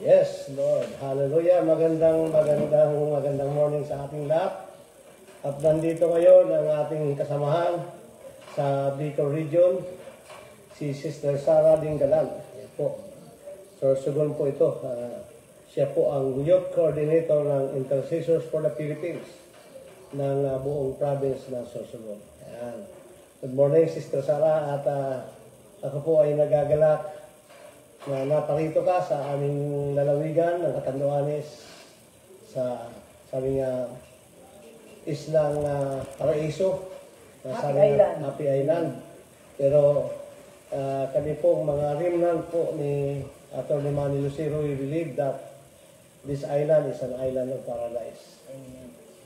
Yes, Lord. Hallelujah. Magandang morning sa ating lahat. At nandito ngayon ang ating kasamahan sa Bicol Region, si Sister Sara Dingalan. Yan po. Sorsogon po ito. Siya po ang Youth Coordinator ng Intercessors for the Philippines ng buong province ng Sorsogon. Ayan. Good morning, Sister Sara. At ako po ay nagagalak na naparito ka sa aming lalawigan ng Catanduanes sa sabi nga islang Paraiso, Happy Island. Pero kami po mga remnant po ni Atty. Manny Lucero, we believe that this island is an island of paradise.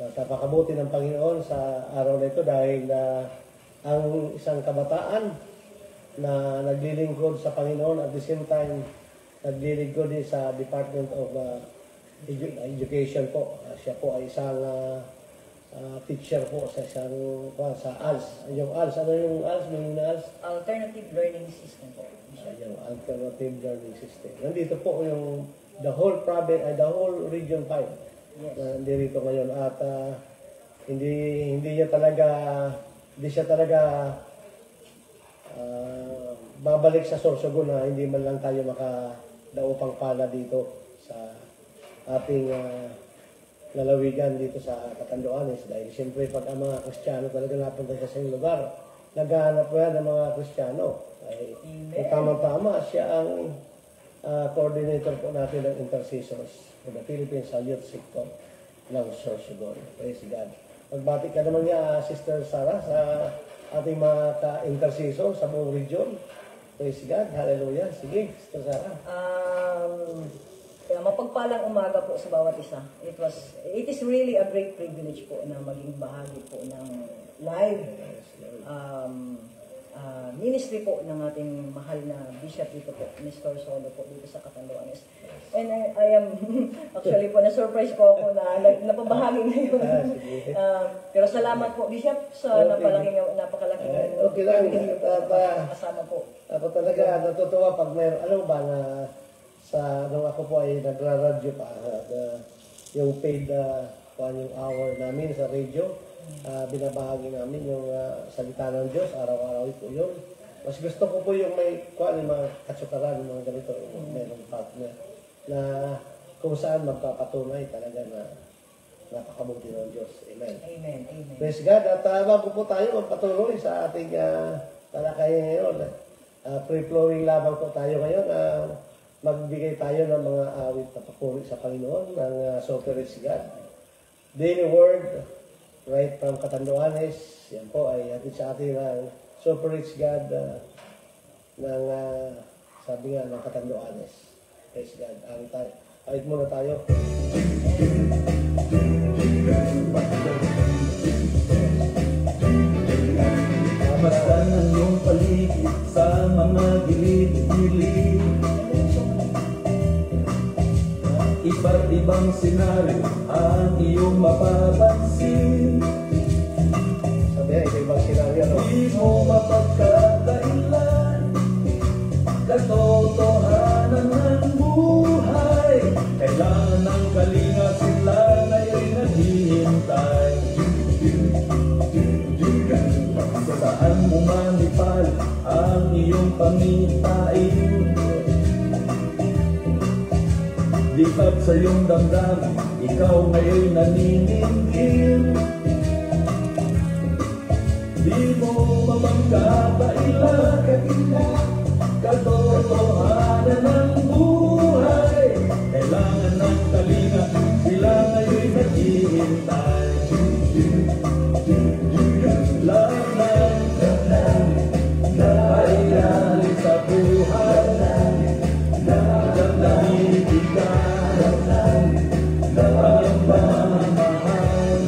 Napakabuti ng Panginoon sa araw na ito dahil ang isang kabataan na naglilingkod sa Panginoon at the same time naglilingkod din sa Department of Education po. Siya po ay isang teacher po sa isang sa ALS. Yung ALS, ano yung ALS? Meaning na ALS? Alternative Learning System po. Yung Alternative Learning System. Nandito po yung the whole province, the whole Region 5. Yes. Nandito ngayon at hindi siya talaga babalik sa Sorsogon na hindi man lang tayo makadaupang pala dito sa ating lalawigan dito sa Catanduanes. Dahil siyempre pag ang mga Kristiyano talaga napunta sa isang lugar, naghahanap po yan ng mga Kristiyano. Ay tama-tama siya ang coordinator po natin ng Intercessors for the Philippines sa youth sector ng Sorsogon. Praise God. Magbati ka naman niya, Sister Sara, sa ating mga ka-intercessor sa buong region. Praise God. Hallelujah. Sige, Sister Sara. Mapagpalang umaga po sa bawat isa. It is really a great privilege po na maging bahagi po ng live ministry po ng ating mahal na bishop dito po, Mr. Solo po dito sa Catanduanes. And I am actually po na-surprise po ako na napabahagi ngayon. Pero salamat po, Bishop, sa napakalaking okay lang. kasama po. Ako talaga natutuwa pag may, alam ba na nung ako po ay nagra-radio pa, yung paid yung hour namin sa radio, binabahagi namin yung salita ng Diyos, araw-araw po yun. Mas gusto ko po yung may mga katsukaran, yung mga ganito, mayroong partner, na kung saan magpapatunay talaga na napakabuti ng Diyos. Amen. Amen. Amen. Praise God. At bago po tayo magpatuloy sa ating talakayan ngayon, free-flowing lamang po tayo ngayon. Magbigay tayo ng mga awit na papuri sa Panginoon ng So Praise God. Daily Word, right from Catanduanes. Yan po ay hatid sa atin ng So Praise God ng sabi nga ng Catanduanes. Praise God. Awit muna tayo. Kamastan ang iyong paligid sa mga gilid-gilid. Iba't ibang senaryo ang iyong mapapansin. Sabi nga, ibang senaryo, no? Di mo mapagkakailan katotohanan ng buhay. Kailangan ng kalinga, sila nga'y naghihintay. Sa saan mo manipal ang iyong pangitain. Lipat sa iyong damdamin, ikaw ngayon naniningil. Di mo mapagkakailan katotohanan ng buhay. Kailangan ng kalinga, sila ngayon naghihintay. Lahat na kailangan sa buhay, nagdamdamin ka ang iyong pamamahal.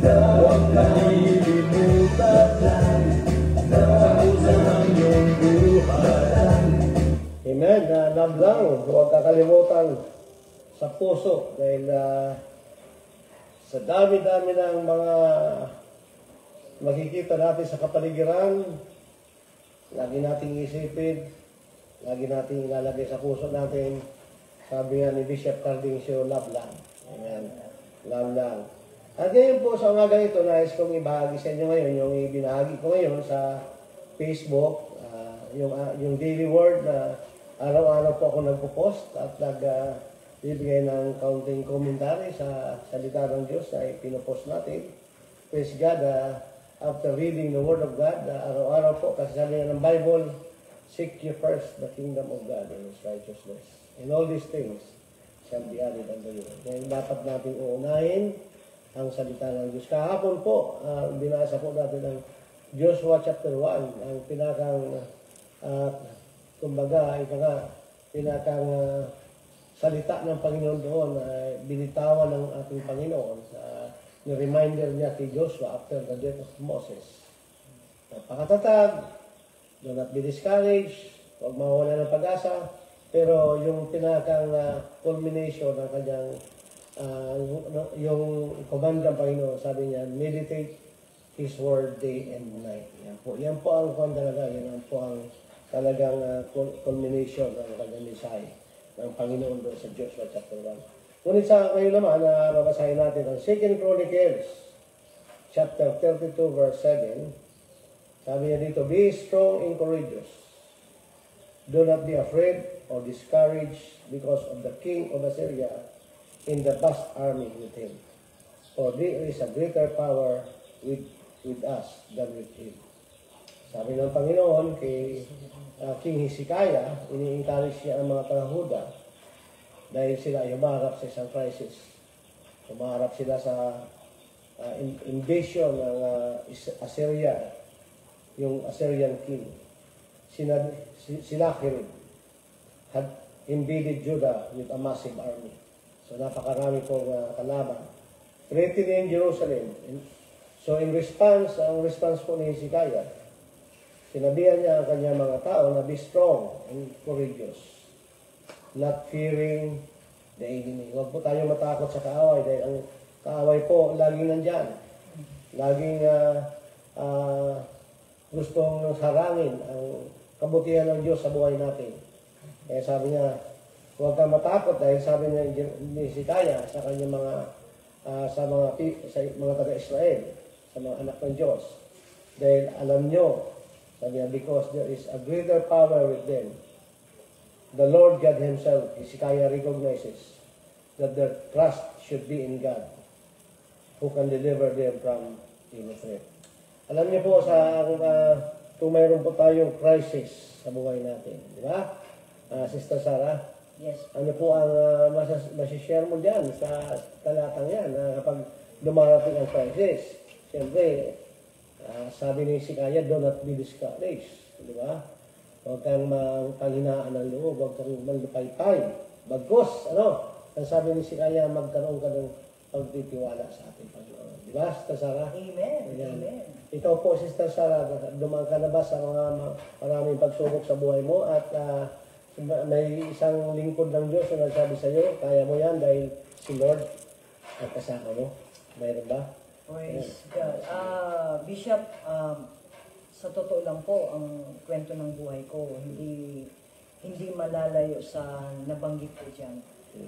Huwag kalilimutan sa puso ng iyong buhay. Amen. Love lang. Huwag kakalimutan sa puso dahil sa dami-dami ng mga makikita natin sa kapaligiran, lagi nating isipin, lagi nating ilalagay sa puso natin. Sabi nga ni Bishop Cardincio, love lang. Amen. Love lang. At ngayon po sa umaga ito, nais kong ibahagi sa inyo ngayon, yung ibinahagi ko ngayon sa Facebook, yung daily word na araw-araw po ako nagpo-post at bibigay ng kaunting commentary sa salita ng Diyos na ipinopost natin. Praise God, after reading the Word of God, araw-araw po, kasi sabi nga ng Bible, seek ye first the kingdom of God and His righteousness. And all these things shall be added unto you. Kaya dapat natin uunahin ang salita ng Diyos. Kahapon po, binasa po natin ang Joshua chapter 1, ang pinakang, kumbaga, pinakang salita ng Panginoon doon, binitawan ng ating Panginoon sa reminder niya kay Joshua after the death of Moses. Napakatatag, do not be discouraged, huwag mawala ng pag-asa, pero yung pinakang culmination ng kanyang yung command ng Panginoon, sabi niya, meditate His word day and night. Yan po ang kwan talaga, yan po ang talagang culmination ng kanyang mensahe ng Panginoon doon sa Joshua chapter 1. Ngunit sa kayo naman, babasahin natin ang 2 Chronicles chapter 32 verse 7. Sabi niya dito, be strong and courageous. Do not be afraid or discouraged because of the king of Assyria in the vast army with him. For there is a greater power with us than with him. Sabi ng Panginoon kay King Hezekiah, ini-encourage niya ang mga taga-Huda dahil sila ay humarap sa isang crisis. Humarap sila sa invasion ng Assyria, yung Assyrian king. Sennacherib had invaded Judah with a massive army. So napakarami pong kalaban. Threatening Jerusalem. So in response, ang response po ni Hezekiah, sinabihan niya ang kanyang mga tao na be strong and courageous, not fearing the enemy. Huwag po tayo matakot sa kaaway dahil ang kaaway po laging nandyan. Laging gustong harangin ang kabutihan ng Diyos sa buhay natin. Kaya sabi niya, huwag kang matakot dahil sabi niya ni Hezekiah sa kanyang sa mga taga-Israel, sa mga anak ng Diyos. Dahil alam nyo, sabi niya, because there is a greater power with them. The Lord God Himself, Hezekiah recognizes that their trust should be in God, who can deliver them from evil threat. Alam niyo po, kung mayroon po tayong crisis sa buhay natin, di ba? Sister Sarah? Yes. Ano po ang masishare mo dyan sa talatang yan kapag dumarating ang crisis? Siyempre, sabi ni Hezekiah, do not be discouraged. Di ba? Huwag kang panghinaan ng loob, huwag kang magpaypay. Bagkos, ang sabi ni Hezekiah, magkaroon ka ng pagtitiwala sa ating Panginoon. Di ba, Sister Sarah? Amen. Ayan. Amen. Ikaw po, Sister Sarah, dumaan ka na ba sa maraming pagsubok sa buhay mo at may isang lingkod ng Diyos na nagsabi sa iyo, kaya mo yan dahil si Lord ang kasama mo? Mayroon ba? Praise God. Bishop, sa totoo lang po, ang kwento ng buhay ko, hindi malalayo sa nabanggit ko dyan.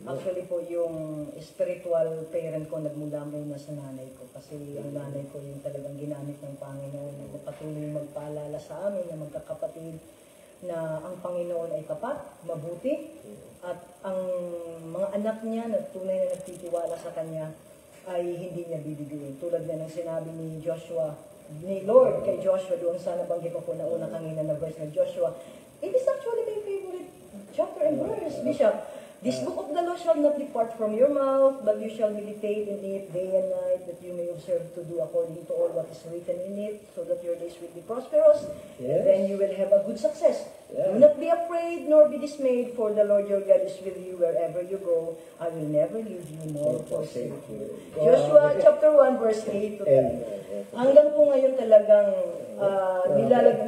Actually po, yung spiritual parent ko nagmula muna sa nanay ko. Kasi ang nanay ko yung talagang ginamit ng Panginoon na patuloy magpaalala sa amin na magkakapatid na ang Panginoon ay tapat, mabuti, at ang mga anak niya na tunay na nagtitiwala sa Kanya ay hindi niya bibigyan. Tulad na ng sinabi ni Joshua, ni Lord kay Joshua doon sa nabanggit ko po na una kanina na verse ng Joshua. It is actually my favorite chapter and verse, Bishop. This book of the law shall not depart from your mouth, but you shall meditate in it day and night, that you may observe to do according to all what is written in it, so that your days will be prosperous, and then you will have a good success. Do not be afraid, nor be dismayed, for the Lord your God is with you wherever you go. I will never leave you nor forsake you. Joshua chapter 1, verse 8 to 10. Hanggang po ngayon talagang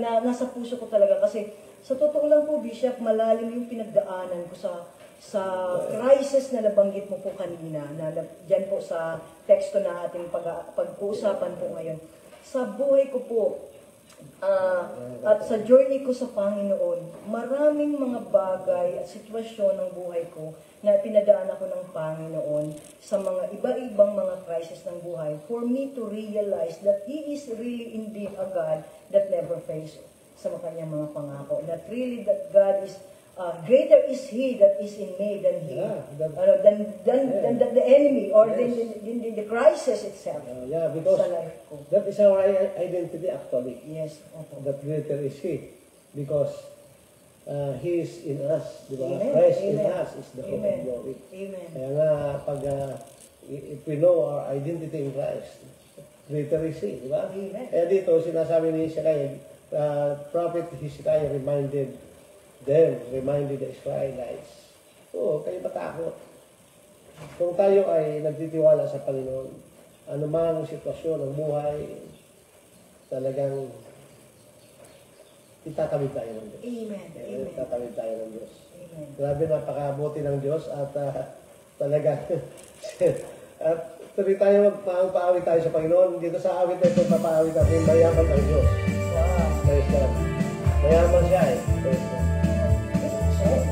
nasa puso ko talaga kasi sa totoo lang po, Bishop, malalim yung pinagdaanan ko sa crisis na nabanggit mo po kanina, na dyan po sa teksto na ating pag-uusapan po ngayon. Sa buhay ko po, At sa journey ko sa Panginoon, maraming mga bagay at sitwasyon ng buhay ko na pinadaan ako ng Panginoon sa mga iba-ibang mga crisis ng buhay for me to realize that He is really indeed a God that never fails sa kanyang mga pangako. That really that God is greater is He that is in me than than the enemy or than the crisis itself. Because sa life ko. that is our identity actually. Yes, opo. That greater is He. Because He is in us. Diba? Amen. Christ in Amen. us is the hope Amen. of glory. Amen. Kaya nga, pag if we know our identity in Christ, greater is He. Diba? Amen. Kaya dito, sinasabi ni Hezekiah, Prophet Hezekiah reminded the Israelites, kayo matakot. Kung tayo ay nagtitiwala sa Panginoon, anumang sitwasyon ng buhay, talagang itatawid tayo ng Diyos. Amen. Amen. Itatawid tayo ng Diyos. Amen. Grabe, napakabuti ng Diyos at talaga at tuloy tayo magpaawit tayo sa Panginoon. Dito sa awit na ito, papaawit natin, mayaman ang Diyos. Wow. Praise God. Mayaman siya eh. Praise God.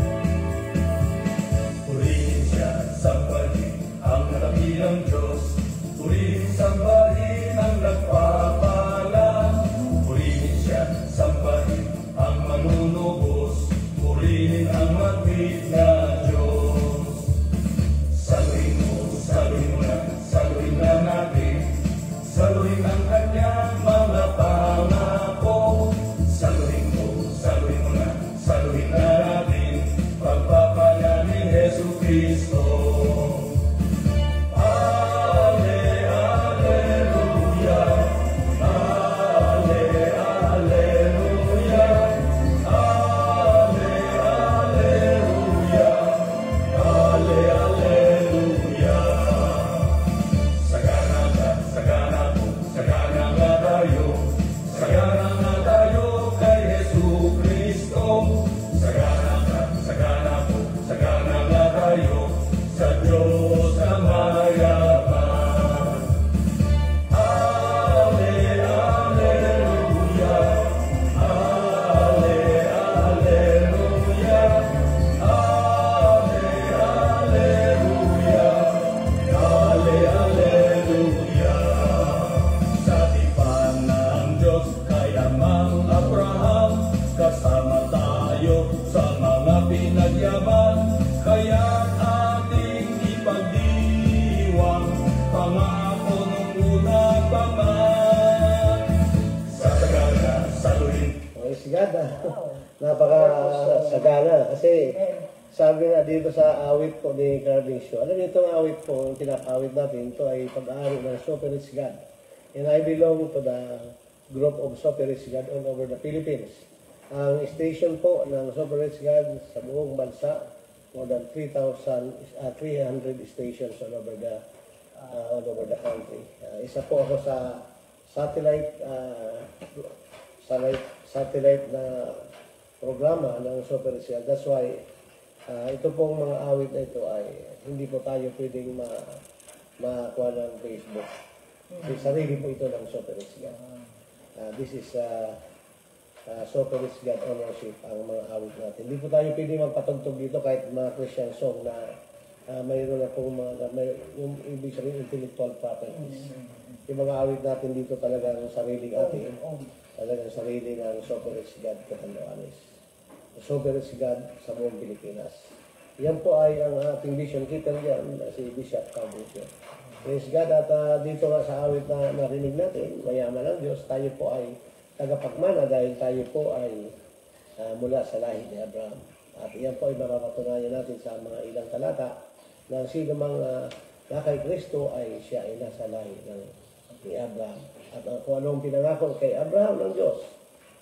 Purihin siya, sambahin ang nakabilang Diyos. Purihin, sambahin ang nagpapala. Purihin siya, sambahin ang manunubos. Purihin ang magmit na Diyos. Saluhin na natin. Saluhin ang kanyang mga pangako. Saluhin na natin. Pagpapala ni Jesu Cristo. Napaka-sagana kasi sabi nga dito sa awit po ni Carving Show, alam niyo itong awit po, yung pinapawit natin, ito ay pag-aari ng Sovereign God. And I belong to the group of Sovereign God all over the Philippines. Ang station po ng Sovereign God sa buong bansa, more than 300 stations all over the country. Isa po ako sa satellite na programa ng Sovereign God. That's why ito pong mga awit na ito ay hindi po tayo pwedeng makuha ng Facebook. Kasi sarili po ito ng Sovereign God. This is Sovereign God ownership ang mga awit natin. Hindi po tayo pwedeng magpatugtog dito kahit mga Christian song na mayroon na pong yung ibig sabihin intellectual properties. Yung mga awit natin dito talagang sariling ating, talagang sarili ng Sovereign God Catanduanes. Sovereign God sa buong Pilipinas. Yan po ay ang ating vision. Kita niyan si Bishop Cabusio. Praise God. At dito nga sa awit na narinig natin, mayaman ang Diyos, tayo po ay tagapagmana dahil tayo po ay mula sa lahi ni Abraham. At yan po ay mapapatunayan natin sa mga ilang talata na sino mang na kay Kristo ay siya ay nasa lahi ni Abraham. At kung anong pinangako kay Abraham ng Diyos,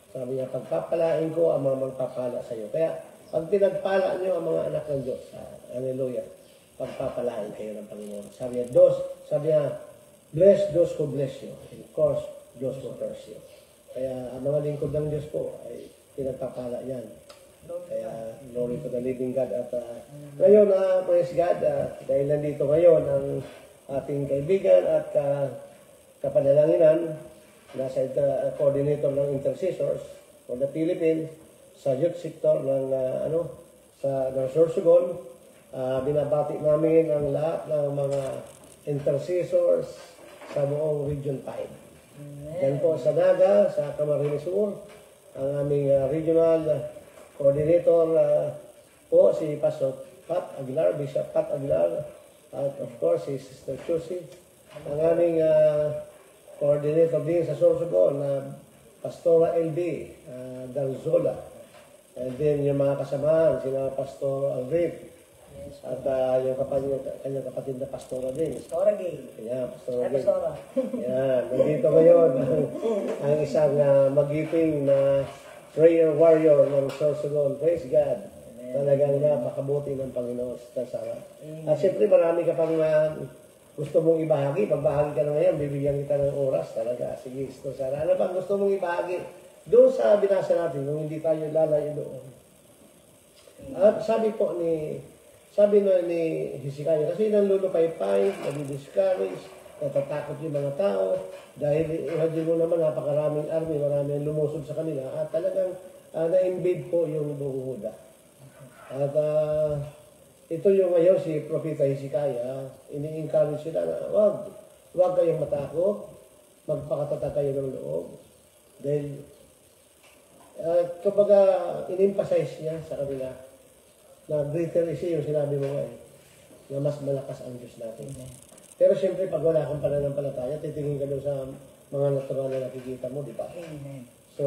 sabi niya, pagpapalain ko ang mga magpapala sa iyo. Kaya, pag pinagpala niyo ang mga anak ng Diyos, hallelujah, pagpapalain kayo ng Panginoon. Sabi niya, bless those who bless you. And of course, those who curse you. Kaya, ang mga lingkod ng Diyos po ay pinagpapala yan. Kaya, glory to the living God. At ngayon, praise God, dahil nandito ngayon ang ating kaibigan at kapanalanginan, nasa coordinator ng intercessors for the Philippines, sa youth sector ng Sorsogon. Binabati namin ang lahat ng mga intercessors sa buong Region 5. Yan po sa Naga, sa Camarines Sur, ang aming regional coordinator po si Pastor Pat Aguilar, Bishop Pat Aguilar, at of course si Sister Chusi. Ang aming coordinator din sa Sorsogon na Pastora LB Dalzola. And then yung mga kasamahan, sina Pastor Alrip, at yung kanyang kapatid na Pastora din. Pastora Gay. Yeah, Pastora Ay, Gay. Pastora. Yan, nandito ngayon ang isang magiting na prayer warrior ng Sorsogon. Praise God. Talagang napakabuti ng Panginoon sa Sara. At siyempre marami ka pang gusto mong ibahagi. Pagbahagi ka na ngayon, bibigyan kita ng oras talaga. Sige, Sister Sara. Ano pang gusto mong ibahagi? Doon sa binasa natin, kung hindi tayo lalayo doon. At sabi ni Hezekiah, kasi nanlulupay-pay, nadi-discourage, natatakot yung mga tao, dahil imagine mo naman, napakaraming army, maraming lumusod sa kanila, at talagang na-invade po yung buong Huda. At ito yung ngayon, si Propeta Hezekiah, ini-encourage sila na, huwag kayong matakot, magpakatatag kayo ng loob. Dahil, kumbaga, in-emphasize niya sa kanila, na greater is yung sinabi mo nga na mas malakas ang Diyos natin. Pero siyempre, pag wala kang pananampalataya, titingin ka doon sa mga natural na nakikita mo, di ba? Amen. So,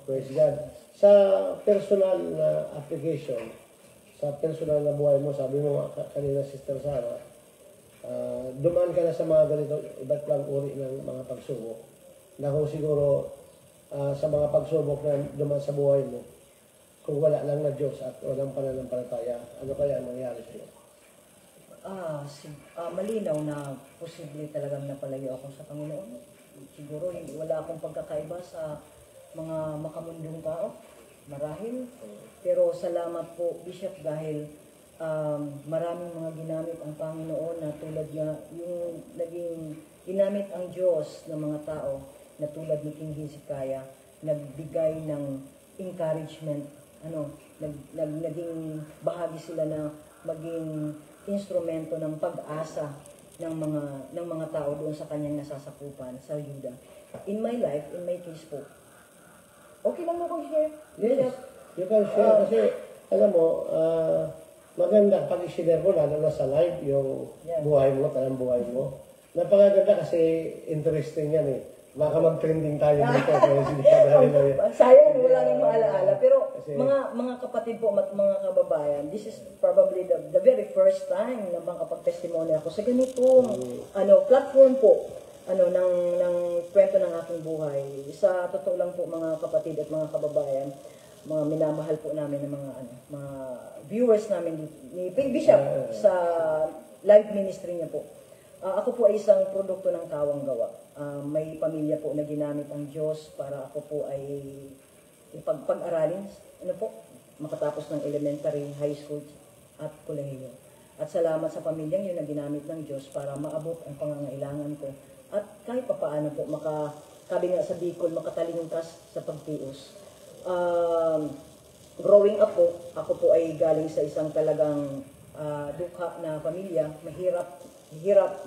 praise God. Sa personal na application, sa personal na buhay mo, sabi mo kanina, Sister Sarah, dumaan ka na sa mga ganito, iba't ibang uri ng mga pagsubok, na kung siguro sa mga pagsubok na dumaan sa buhay mo, kung wala lang na Diyos at walang pananampalataya, ano kaya ang mangyari sa iyo? Malinaw na posible talagang napalayo ako sa Panginoon. Siguro wala akong pagkakaiba sa mga makamundong tao, marahil. Pero salamat po, Bishop, dahil maraming mga ginamit ang Panginoon na tulad niya, yung naging ginamit ang Diyos ng mga tao na tulad ni King Hezekiah, nagbigay ng encouragement, naging bahagi sila na maging instrumento ng pag-asa ng mga tao doon sa kanyang nasasakupan sa Yuda. In my life, in my case po, okay lang mo kung share? Yes, you can share kasi, alam mo, maganda pag i-share mo, lalo na sa live, yung buhay mo, talang buhay mo. Napakaganda kasi interesting yan eh. Baka mag-trending tayo dito. Sayang, wala nang maalaala. Pero mga kapatid po, mga kababayan, this is probably the very first time na makapag-testimony ako sa ganitong platform po ng kwento ng aking buhay. Sa totoo lang po, mga kapatid at mga kababayan, mga minamahal po namin ng mga viewers namin ni Bishop sa live ministry niya po. Ako po ay isang produkto ng Kawang Gawa. May pamilya po na ginamit ang Diyos para ako po ay pag-aralin, makatapos ng elementary, high school, at kolehiyo. At salamat sa pamilyang yun na ginamit ng Diyos para maabot ang pangangailangan ko. At kahit papaano po, sabi nga sa Bicol, makatalingkas sa pagtios. Growing up po, ako po ay galing sa isang talagang dukha na pamilya, mahirap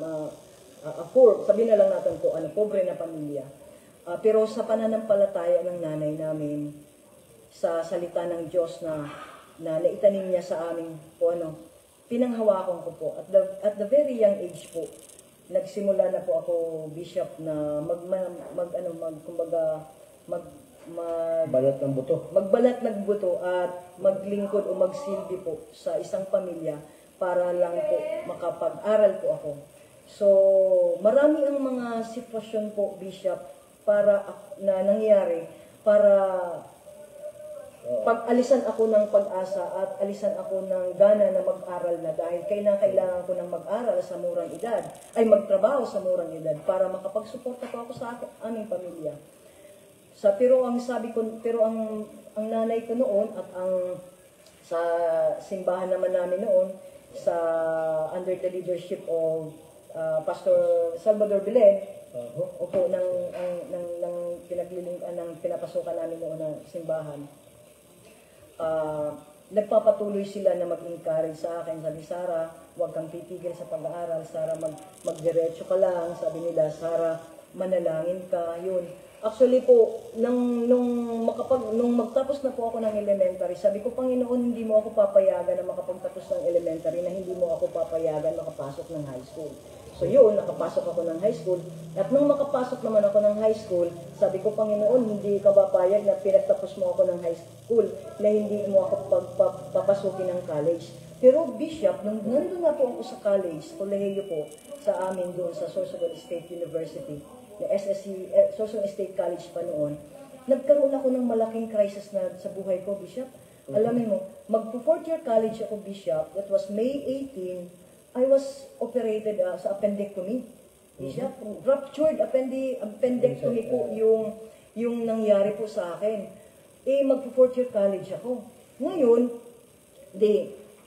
na poor, sabihin na lang natin po, pobre na pamilya. Pero sa pananampalataya ng nanay namin, sa salita ng Diyos na naitanim niya sa amin po, pinanghawakan ko po. At the very young age po, nagsimula na po ako, Bishop, na balat ng buto. Magbalat ng buto at maglingkod o magsilbi po sa isang pamilya para lang po makapag-aral po ako. So, marami ang mga sitwasyon po, Bishop, na nangyari para pag-alisan ako ng pag-asa at alisan ako ng gana na mag-aral na dahil kailangan ko ng mag-aral sa murang edad, ay magtrabaho sa murang edad para makapagsuporta po ako sa aming pamilya. Pero ang nanay ko noon at sa simbahan naman namin noon, under the leadership of Pastor Salvador Belen, Opo, ng pinapasukan namin noon na simbahan. Nagpapatuloy sila na mag-encourage sa akin. Sabi, Sarah, huwag kang titigil sa pag-aaral. Sarah, magdiretso ka lang. Sabi nila, Sarah, manalangin ka. Yun. Actually po, nung magtapos na po ako ng elementary, sabi ko, Panginoon, hindi mo ako papayagan na makapagtapos ng elementary, na hindi mo ako papayagan makapasok ng high school. So yun, nakapasok ako ng high school. At nung makapasok naman ako ng high school, sabi ko, Panginoon, hindi ka papayag na pinagtapos mo ako ng high school, na hindi mo ako papasukin ng college. Pero Bishop, nung nandun na po ako sa college, kolehiyo po, sa amin doon sa Sorsogon State University, na SSC, Sorsogon State College pa noon, nagkaroon ako ng malaking crisis na sa buhay ko, Bishop. Alamin mo, mag-4th year college ako, Bishop, that was May 18, I was operated sa appendectomy. Bishop, ruptured appendectomy po yung nangyari po sa akin. Mag-4th year college ako. Ngayon,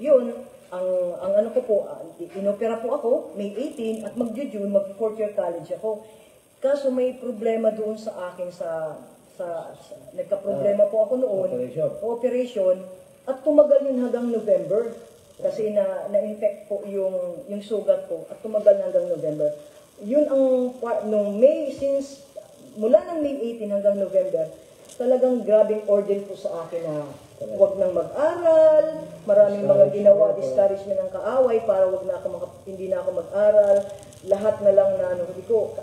yun, ang ano ko po, inopera po ako, May 18, at mag-June, mag-4th year college ako. Kaso may problema doon sa akin nagka-problema po ako noon, operation, at tumagal yun hanggang November. Kasi na-infect po yung sugat ko at tumagal hanggang November. Yun ang nung May, mula ng May 18 hanggang November, talagang grabing order po sa akin na huwag nang mag-aral, maraming mga ginawa, discouragement ng kaaway para hindi na ako mag-aral, lahat na lang na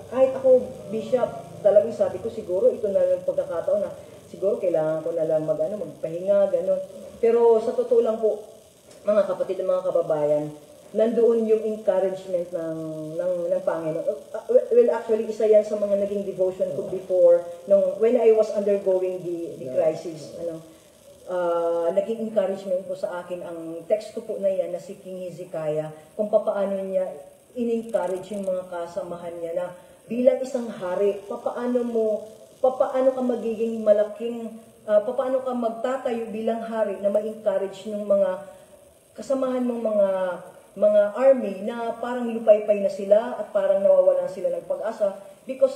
kahit ako, Bishop, talagang sabi ko siguro ito na yung pagkakataon na siguro kailangan ko na lang magpahinga, gano'n. Pero sa totoo lang po, mga kapatid at mga kababayan, nandoon yung encouragement ng Panginoon. Well, actually, isa yan sa mga naging devotion ko before, when I was undergoing the crisis. Naging encouragement po sa akin ang text ko po na yan, na si King Hezekiah, kung paano niya in-encourage yung mga kasamahan niya na bilang isang hari, paano ka magiging malaking, paano ka magtatayo bilang hari na ma-encourage ng mga kasamahan mong mga army na parang lupaypay na sila at parang nawawalan sila ng pag-asa because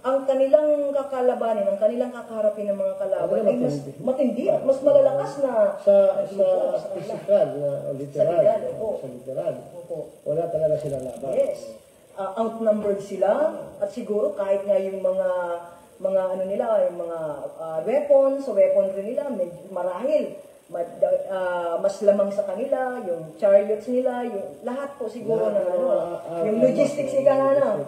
ang kanilang kakalabanin, ang kanilang kakaharapin ng mga kalaban ay mas matindi at mas malalakas na sa physical, na literal. Sa literal. Wala talaga sila laban. Yes. Outnumbered sila at siguro kahit nga yung mga weaponry nila, marahil mas lamang sa kanila, yung chariots nila, yung lahat po siguro yung logistics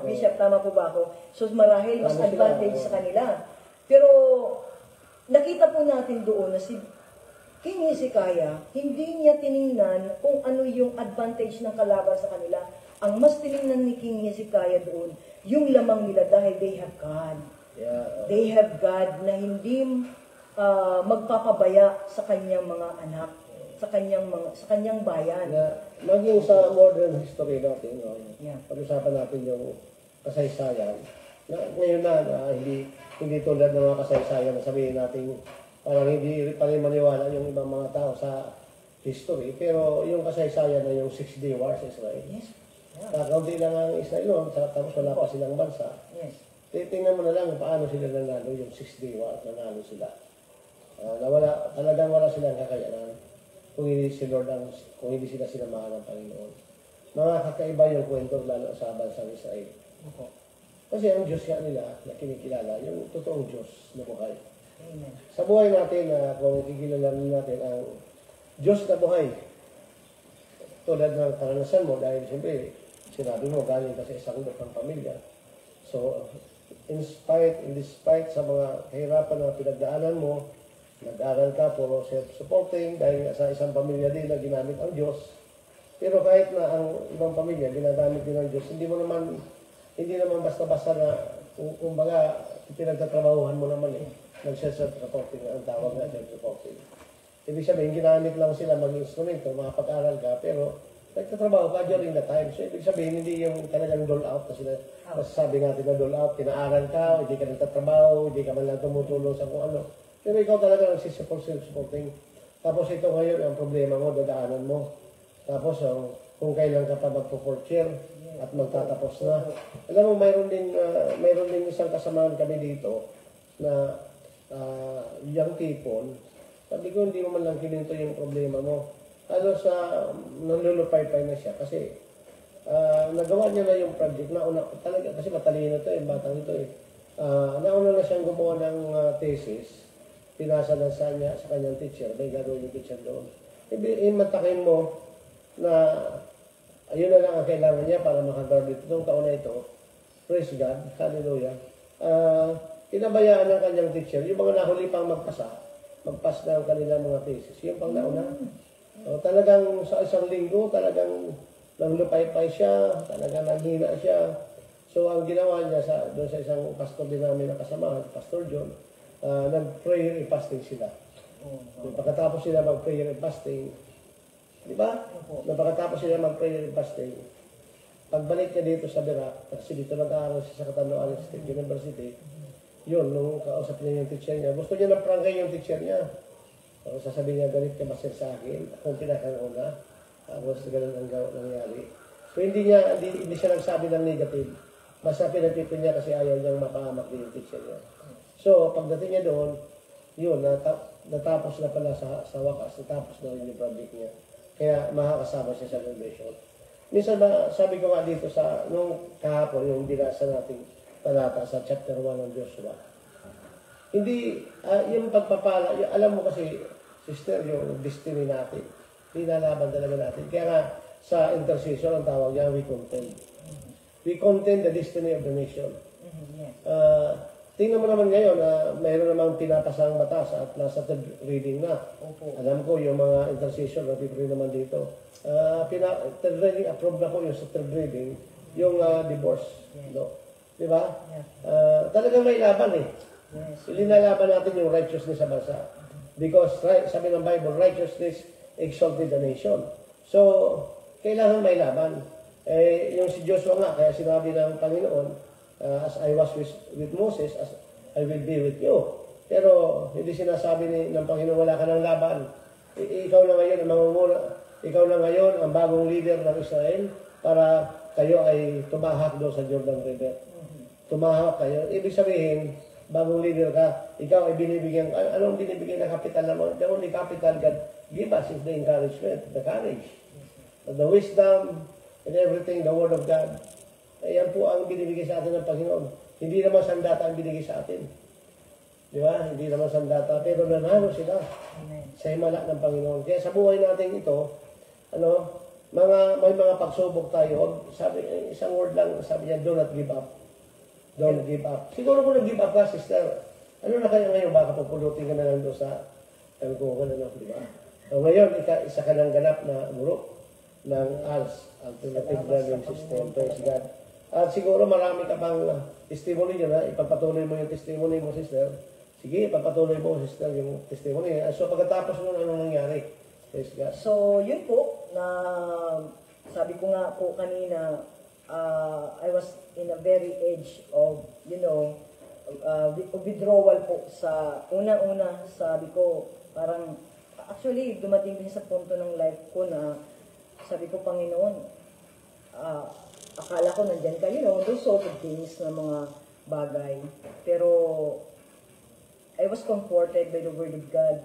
Bishop, tama po ba ako? So marahil mas advantage sa kanila. Pero nakita po natin doon na si King Hezekiah, hindi niya tiningnan kung ano yung advantage ng kalaban sa kanila. Ang mas tiningnan ni King Hezekiah doon, yung lamang nila dahil they have God. They have God na hindi magpapabaya sa kanyang mga anak, sa kanyang bayan. Maging sa modern history natin, pag-usapan natin yung kasaysayan. Ngayon na hindi tulad ng mga kasaysayan na sabihin natin parang hindi pa rin maniwala yung ibang mga tao sa history. Pero yung kasaysayan na yung 6-day war sa Israel. Yes. Kaunti lang ang Israel, tapos wala pa silang bansa. Yes. Tingnan mo na lang paano sila nanalo yung 6-day war, nanalo sila. Talagang wala silang kakayanan kung hindi sila sinamahan ng Panginoon. Mga kakaiba yung kwento lalo sa bansang Israel. Kasi ang Diyos nila na kinikilala, yung totoong Diyos na buhay. Amen. Sa buhay natin, kung kikilalanin natin ang Diyos na buhay, tulad ng karanasan mo, dahil siyempre, sinabi mo, galing ka sa isang lupang pamilya. So, in despite sa mga kahirapan na pinagdaanan mo, nag-aral ka, puro self-supporting, dahil sa isang pamilya din na ginamit ang Diyos. Pero kahit na ang ibang pamilya ginagamit din ang Diyos, hindi naman basta-basta na, kumbaga, pinagtatrabahuhan mo naman nag-self-supporting ang tawag na self-supporting. Ibig sabihin, ginamit lang sila mag-instrumento, makapag-aral ka, pero nagtatrabaho ka during the time. So, ibig sabihin, hindi yung talagang dole out na sila. Masasabi natin na dole out, pinaaral ka, hindi ka nagtatrabaho, hindi ka man lang tumutulong sa kung ano. Pero ikaw talaga self-supporting. Tapos ito ngayon, ang problema mo, dadaanan mo. Tapos, kung kailan ka pa magpo-fourth year at magtatapos na. Alam mo, mayroon din isang kasamahan kami dito na young people. Sabi ko, hindi mo man lang kininto yung problema mo. Nalulupay-pay na siya kasi nagawa niya na yung project. Nauna, talaga, kasi matalino to batang ito nauna na siyang gumawa ng thesis. Pinasa na sa kanyang teacher. May gagawin yung teacher doon. Imatakin mo na ayun na lang ang kailangan niya para makagraduate itong taon na ito. Praise God. Hallelujah. Pinabayaan ng kanyang teacher. Yung mga nahuli pang magpas na ang kanilang mga thesis. Yung pang nauna. Talagang sa isang linggo, talagang nanglupay-pay siya, talagang nanghina siya. So ang ginawa niya doon sa isang pastor din namin na kasamahan, Pastor John, nag-prayer and fasting sila. Pagkatapos sila mag-prayer and fasting, di ba? Pagkatapos sila mag-prayer and fasting, pagbalik niya dito sa Birac, kasi dito nag-aaral siya sa Catanduanes State University, yun, nung kausap niya yung teacher niya, gusto niya na prangkay yung teacher niya. Sasabihin niya, galit ka ba sir sa akin? Akong pinakauna. Tapos ganun ang nangyari. So hindi siya nagsabi ng negative. Basta pinapito niya kasi ayaw niyang mapahamak din yung teacher niya. So pagdating niya doon, yun, natapos na pala sa wakas, natapos na rin yung project niya. Kaya makakasama siya sa graduation. Minsan sabi ko nga dito nung kahapon, yung binasa nating talata sa chapter 1 ng Joshua. Hindi, yung pagpapala, alam mo kasi, sister, yung destiny natin, linalaban talaga natin. Kaya nga, sa intercession, ang tawag niya, we contend. We contend the destiny of the nation. Tingnan mo naman ngayon na mayroon namang pinapasang batas at nasa third reading na. Alam ko, yung mga intercession, napipili naman dito. Third reading, approved na ko yung sa third reading, yung divorce. No? Diba? Talagang may laban Linalaban natin yung righteousness sa bansa. Because, sabi ng Bible, righteousness exalted the nation. So, kailangan may laban. Yung si Joshua nga, kaya sinabi ng Panginoon, as I was with Moses, as I will be with you. Pero, hindi sinasabi ng Panginoon, wala ka ng laban. Ikaw na ngayon ang mangunguna. Ikaw na ngayon ang bagong leader ng Israel para kayo ay tumahak doon sa Jordan River. Tumahak kayo. Ibig sabihin, bagong leader ka, ikaw ay binibigyan, anong binibigyan na kapital naman? The only capital God give us is the encouragement, the courage, the wisdom, and everything, the word of God. Ayan po ang binibigay sa atin ng Panginoon. Hindi naman sandata ang binigay sa atin. Di ba? Hindi naman sandata, pero nanalo sila sa himala ng Panginoon. Kaya sa buhay natin ito, may mga pagsubok tayo. Sabi, isang word lang, sabi niya, do not give up. Don't give up. Siguro kung nag-give up ka, sister, ano na kaya ngayon? Baka pupulutin ka na lang doon sa tangkuhan, di ba? So, ngayon, isa ka ng ganap na guro ng ALS, Alternative Learning System. Praise God. At siguro marami ka pang testimony dyan, ipagpatuloy mo yung testimony mo, sister. Sige, ipagpatuloy mo, sister, yung testimony. So, pagkatapos nun, ano nangyari? Praise God. So, yun po, na sabi ko nga po kanina, I was in a very edge of, withdrawal po sa unang-una, sabi ko, parang, actually, dumating din sa punto ng life ko na, sabi ko, Panginoon, akala ko nandyan ka, those sort of things na mga bagay. Pero, I was comforted by the Word of God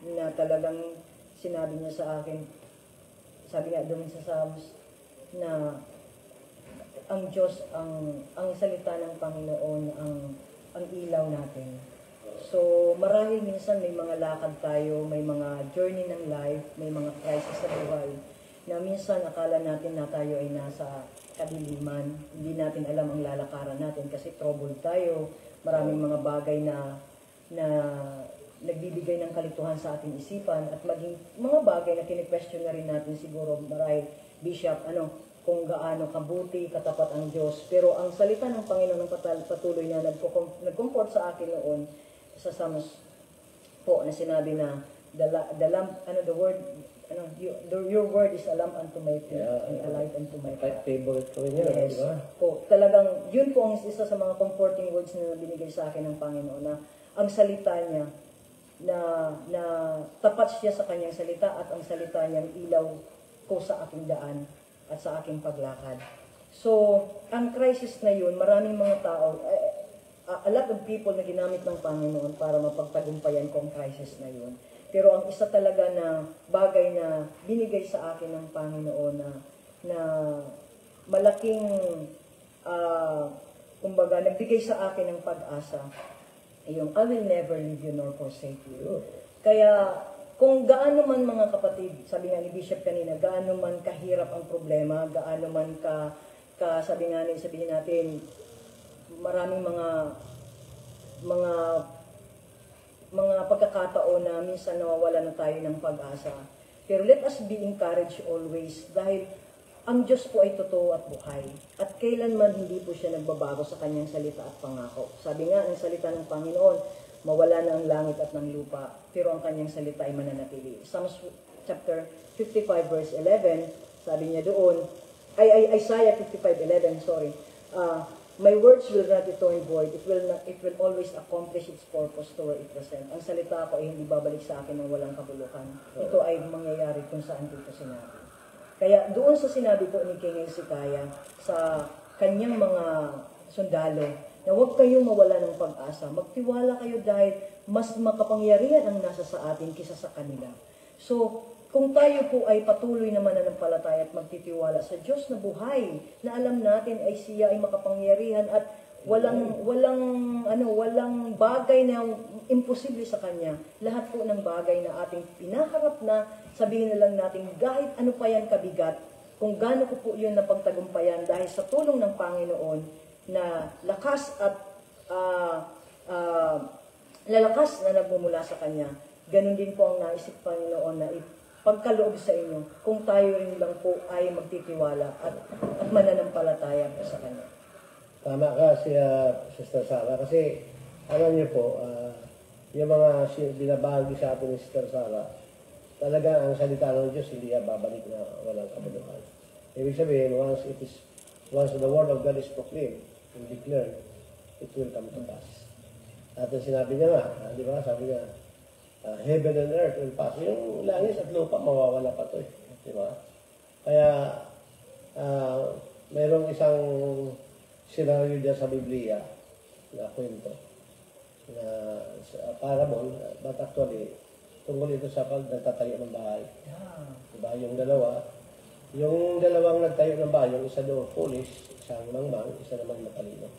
na talagang sinabi niya sa akin, sabi nga doon sa Psalms, na ang Diyos, ang salita ng Panginoon, ang ilaw natin. So, marahil minsan may mga lakad tayo, may mga journey ng life, may mga crisis sa buhay, na minsan akala natin na tayo ay nasa kadiliman, hindi natin alam ang lalakaran natin kasi troubled tayo, maraming mga bagay na nagbibigay ng kalituhan sa ating isipan at maging mga bagay na kini-question na rin natin siguro marahil, Bishop, kung gaano kabuti, katapat ang Diyos. Pero ang salita ng Panginoon patuloy na nag-comfort sa akin noon sa Psalms po na sinabi na your word is a lamp unto my feet and a light unto my path. Favorite ko rin yun, Yes. di ba? Po, talagang yun po ang isa sa mga comforting words na binigay sa akin ng Panginoon na ang salita niya na tapat siya sa kanyang salita at ang salita niyang ilaw po sa aking daan at sa aking paglakad. So, ang crisis na yun, maraming mga tao, a lot of people na ginamit ng Panginoon para mapagtagumpayan ko ang crisis na yun. Pero ang isa talaga na bagay na binigay sa akin ng Panginoon na malaking, kumbaga, nagbigay sa akin ng pag-asa, yung I will never leave you nor forsake you. Kaya, kung gaano man mga kapatid, sabi nga ni Bishop kanina, gaano man kahirap ang problema, gaano man sabihin natin, maraming mga pagkakataon na minsan nawawala na tayo ng pag-asa. Pero let us be encouraged always dahil ang Diyos po ay totoo at buhay. At kailanman hindi po siya nagbabago sa kanyang salita at pangako. Sabi nga ng salita ng Panginoon, mawala na ang langit at ng lupa, pero ang kanyang salita ay mananatili. Psalms chapter 55 verse 11, sabi niya doon, Isaiah 55:11, sorry. My words will not return void. It will always accomplish its purpose to where it was sent. Ang salita ko ay hindi babalik sa akin ng walang kabulukan. Ito ay mangyayari kung saan dito sinabi. Kaya doon sa sinabi po ni King Hezekiah sa kanyang mga sundalo, na huwag kayong mawala ng pag-asa. Magtiwala kayo dahil mas makapangyarihan ang nasa sa atin kisa sa kanila. So, kung tayo po ay patuloy na mananampalataya at magtitiwala sa Diyos na buhay, na alam natin ay siya ay makapangyarihan at walang bagay na imposible sa kanya. Lahat po ng bagay na ating pinaharap na, sabihin na lang natin kahit ano pa yan kabigat, kung gaano ko po yun napagtagumpayan dahil sa tulong ng Panginoon na lakas at lalakas na nagmumula sa kanya. Ganun din po ang naisip Panginoon na pagkaloob sa inyo kung tayo rin lang po ay magtitiwala at mananampalataya po sa Kanya. Tama ka, Sister Sara, kasi alam niyo po, yung mga binabahagi sa atin ni Sister Sara, talaga ang salita ng Diyos hindi babalik na walang kabuluhan. Ibig sabihin, once the word of God is proclaimed and declared, it will come to pass. At sinabi niya nga, di ba, sabi niya, heaven and earth will pass. Yung langis at lupa, mawawala pa ito eh. Di ba? Kaya, mayroong isang scenario dyan sa Biblia na kwento na parable, but actually, tungkol ito sa pagtatayo ng bahay. Diba? Yung dalawang nagtayo ng bahay, yung isa doon foolish, isang mangmang, isa naman matalino.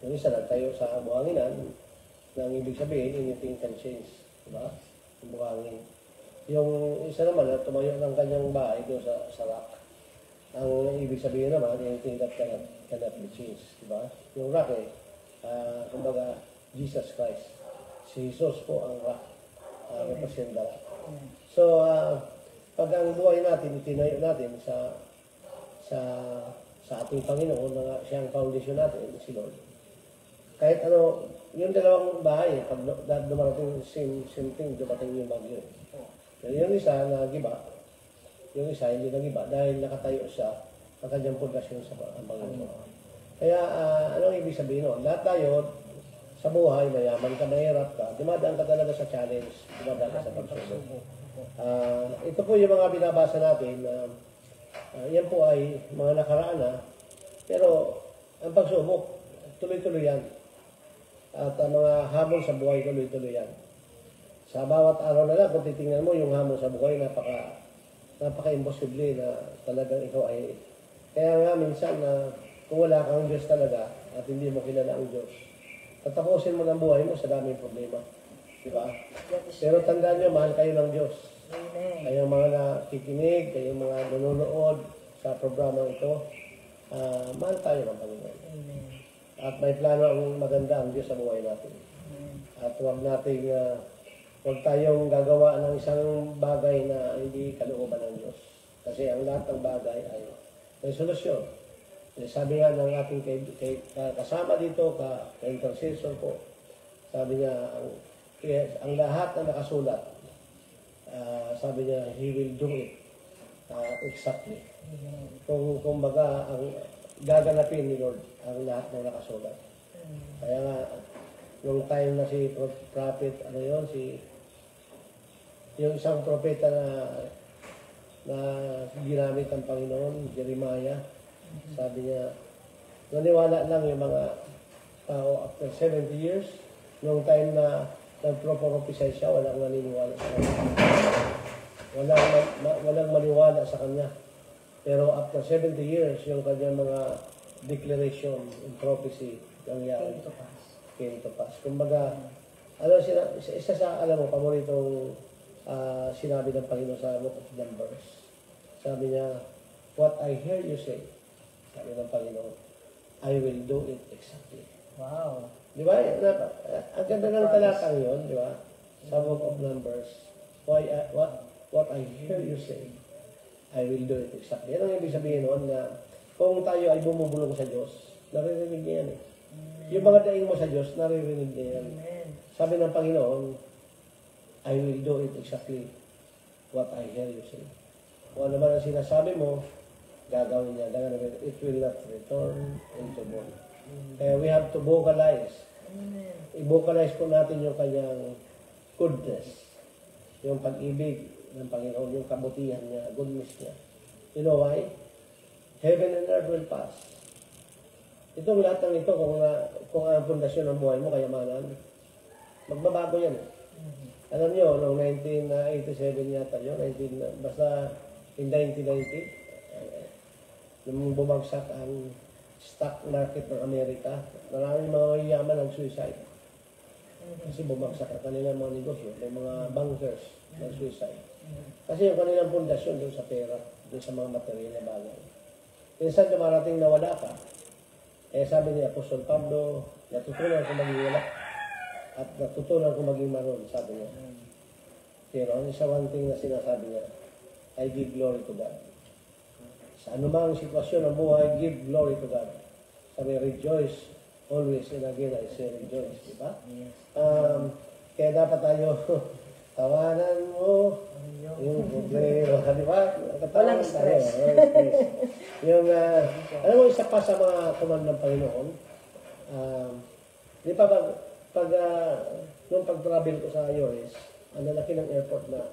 Yung isa nagtayo sa buhanginan, nang ibig sabihin, anything can change. Diba? Yung buhangin. Yung isa naman, tumayo ng kanyang bahay doon sa rock. Ang ibig sabihin naman, anything that cannot be changed. Diba? Yung rock kumbaga, Jesus Christ. Si Jesus po ang rock. Represent the rock. So, pag ang buhay natin, itinayo natin sa ating Panginoon, na siyang foundation natin, si Lord. Kahit ano, yung dalawang bahay, pag dumarating same thing, dumating yung bagyo. Pero yung isa nagiba, yung isa hindi nagiba dahil nakatayo siya ang kanyang pundasyon sa Panginoon. Kaya, anong ibig sabihin nun? Lahat tayo sa buhay, mayaman ka, mahirap ka, dumadaan ka talaga sa challenge, dumadaan ka sa pagsubok. Ito po yung mga binabasa natin, yan po ay mga nakaraan na, pero ang pagsubok, tuloy-tuloy yan. At mga hamon sa buhay, tuloy-tuloy yan. Sa bawat araw na lang, kung titingnan mo yung hamon sa buhay, napaka-imposible na talagang ikaw ay... Kaya nga minsan na kung wala kang Diyos talaga at hindi mo kilala ang Diyos, tatapusin mo ng buhay mo sa daming problema. Diba? Pero tandaan nyo, mahal kayo ng Diyos. Amen. Kayong mga nakikinig, kayong mga nanonood sa programa ito, mahal tayo ng Panginoon. Amen. At may plano ang maganda ang Diyos sa buhay natin. At huwag tayong gagawa ng isang bagay na hindi kalooban ng Diyos. Kasi ang lahat ng bagay ay may solusyon. Sabi nga ng ating kasama dito, ka-intercessor po, sabi niya, ang lahat na nakasulat, sabi niya, He will do it exactly. Kung baga, ang gaganapin ni Lord ang lahat ng nakasulat. Kaya nga, nung time na si prophet, yung isang propeta na na ginamit ng Panginoon, Jeremiah. Sabi niya, naniwala lang yung mga tao after 70 years. Noong time na nag-prophesy siya, walang naniniwala sa kanya. Walang maniwala sa kanya. Pero after 70 years, yung kanyang mga declaration and prophecy nangyari. Came to pass. Kumbaga, isa sa, alam mo, paboritong sinabi ng Panginoon sa Book of Numbers. Sabi niya, what I hear you say, sabi ng Panginoon, I will do it exactly. Wow. Di ba? Ang ganda ng talatang yun, di ba? Sa Book of Numbers. What I hear you say, I will do it exactly. Yan ang ibig sabihin noon na kung tayo ay bumubulong sa Diyos, naririnig niya yan eh. Yung mga daing mo sa Diyos, naririnig niya yan. Amen. Sabi ng Panginoon, I will do it exactly what I hear you say. Kung ano man ang sinasabi mo, gagawin niya. It will not return into void. Kaya we have to vocalize. I-vocalize po natin yung kanyang goodness. Yung pag-ibig ng Panginoon, yung kabutihan niya, goodness niya. You know why? Heaven and earth will pass. Itong lahat ng ito, kung ang pundasyon ng buhay mo, kayamanan, magbabago yan. Alam niyo, noong 1987 yata yun, basta in 1990, nung bumagsak ang stock market ng Amerika, maraming mga yayaman ang suicide. Kasi bumagsak ang kanilang mga negosyo, may mga bankers ng suicide. Kasi yung kanilang pundasyon doon sa pera, doon sa mga material na bagay. Minsan dumarating na wala ka, sabi ni Apostol Pablo, natutunan ko maging wala at natutunan ko maging maroon, sabi niya. Pero ang isa one thing na sinasabi niya, I give glory to God. Sa anumang sitwasyon ng buhay, give glory to God. Sabi, rejoice always, and again I say rejoice, di ba? Yes. Kaya dapat tayo, tawanan mo yung problema, di ba? Walang stress. Yung, alam mo, isa pa sa mga command ng Panginoon, di ba nung pag-travel ko sa US, ang laki ng airport na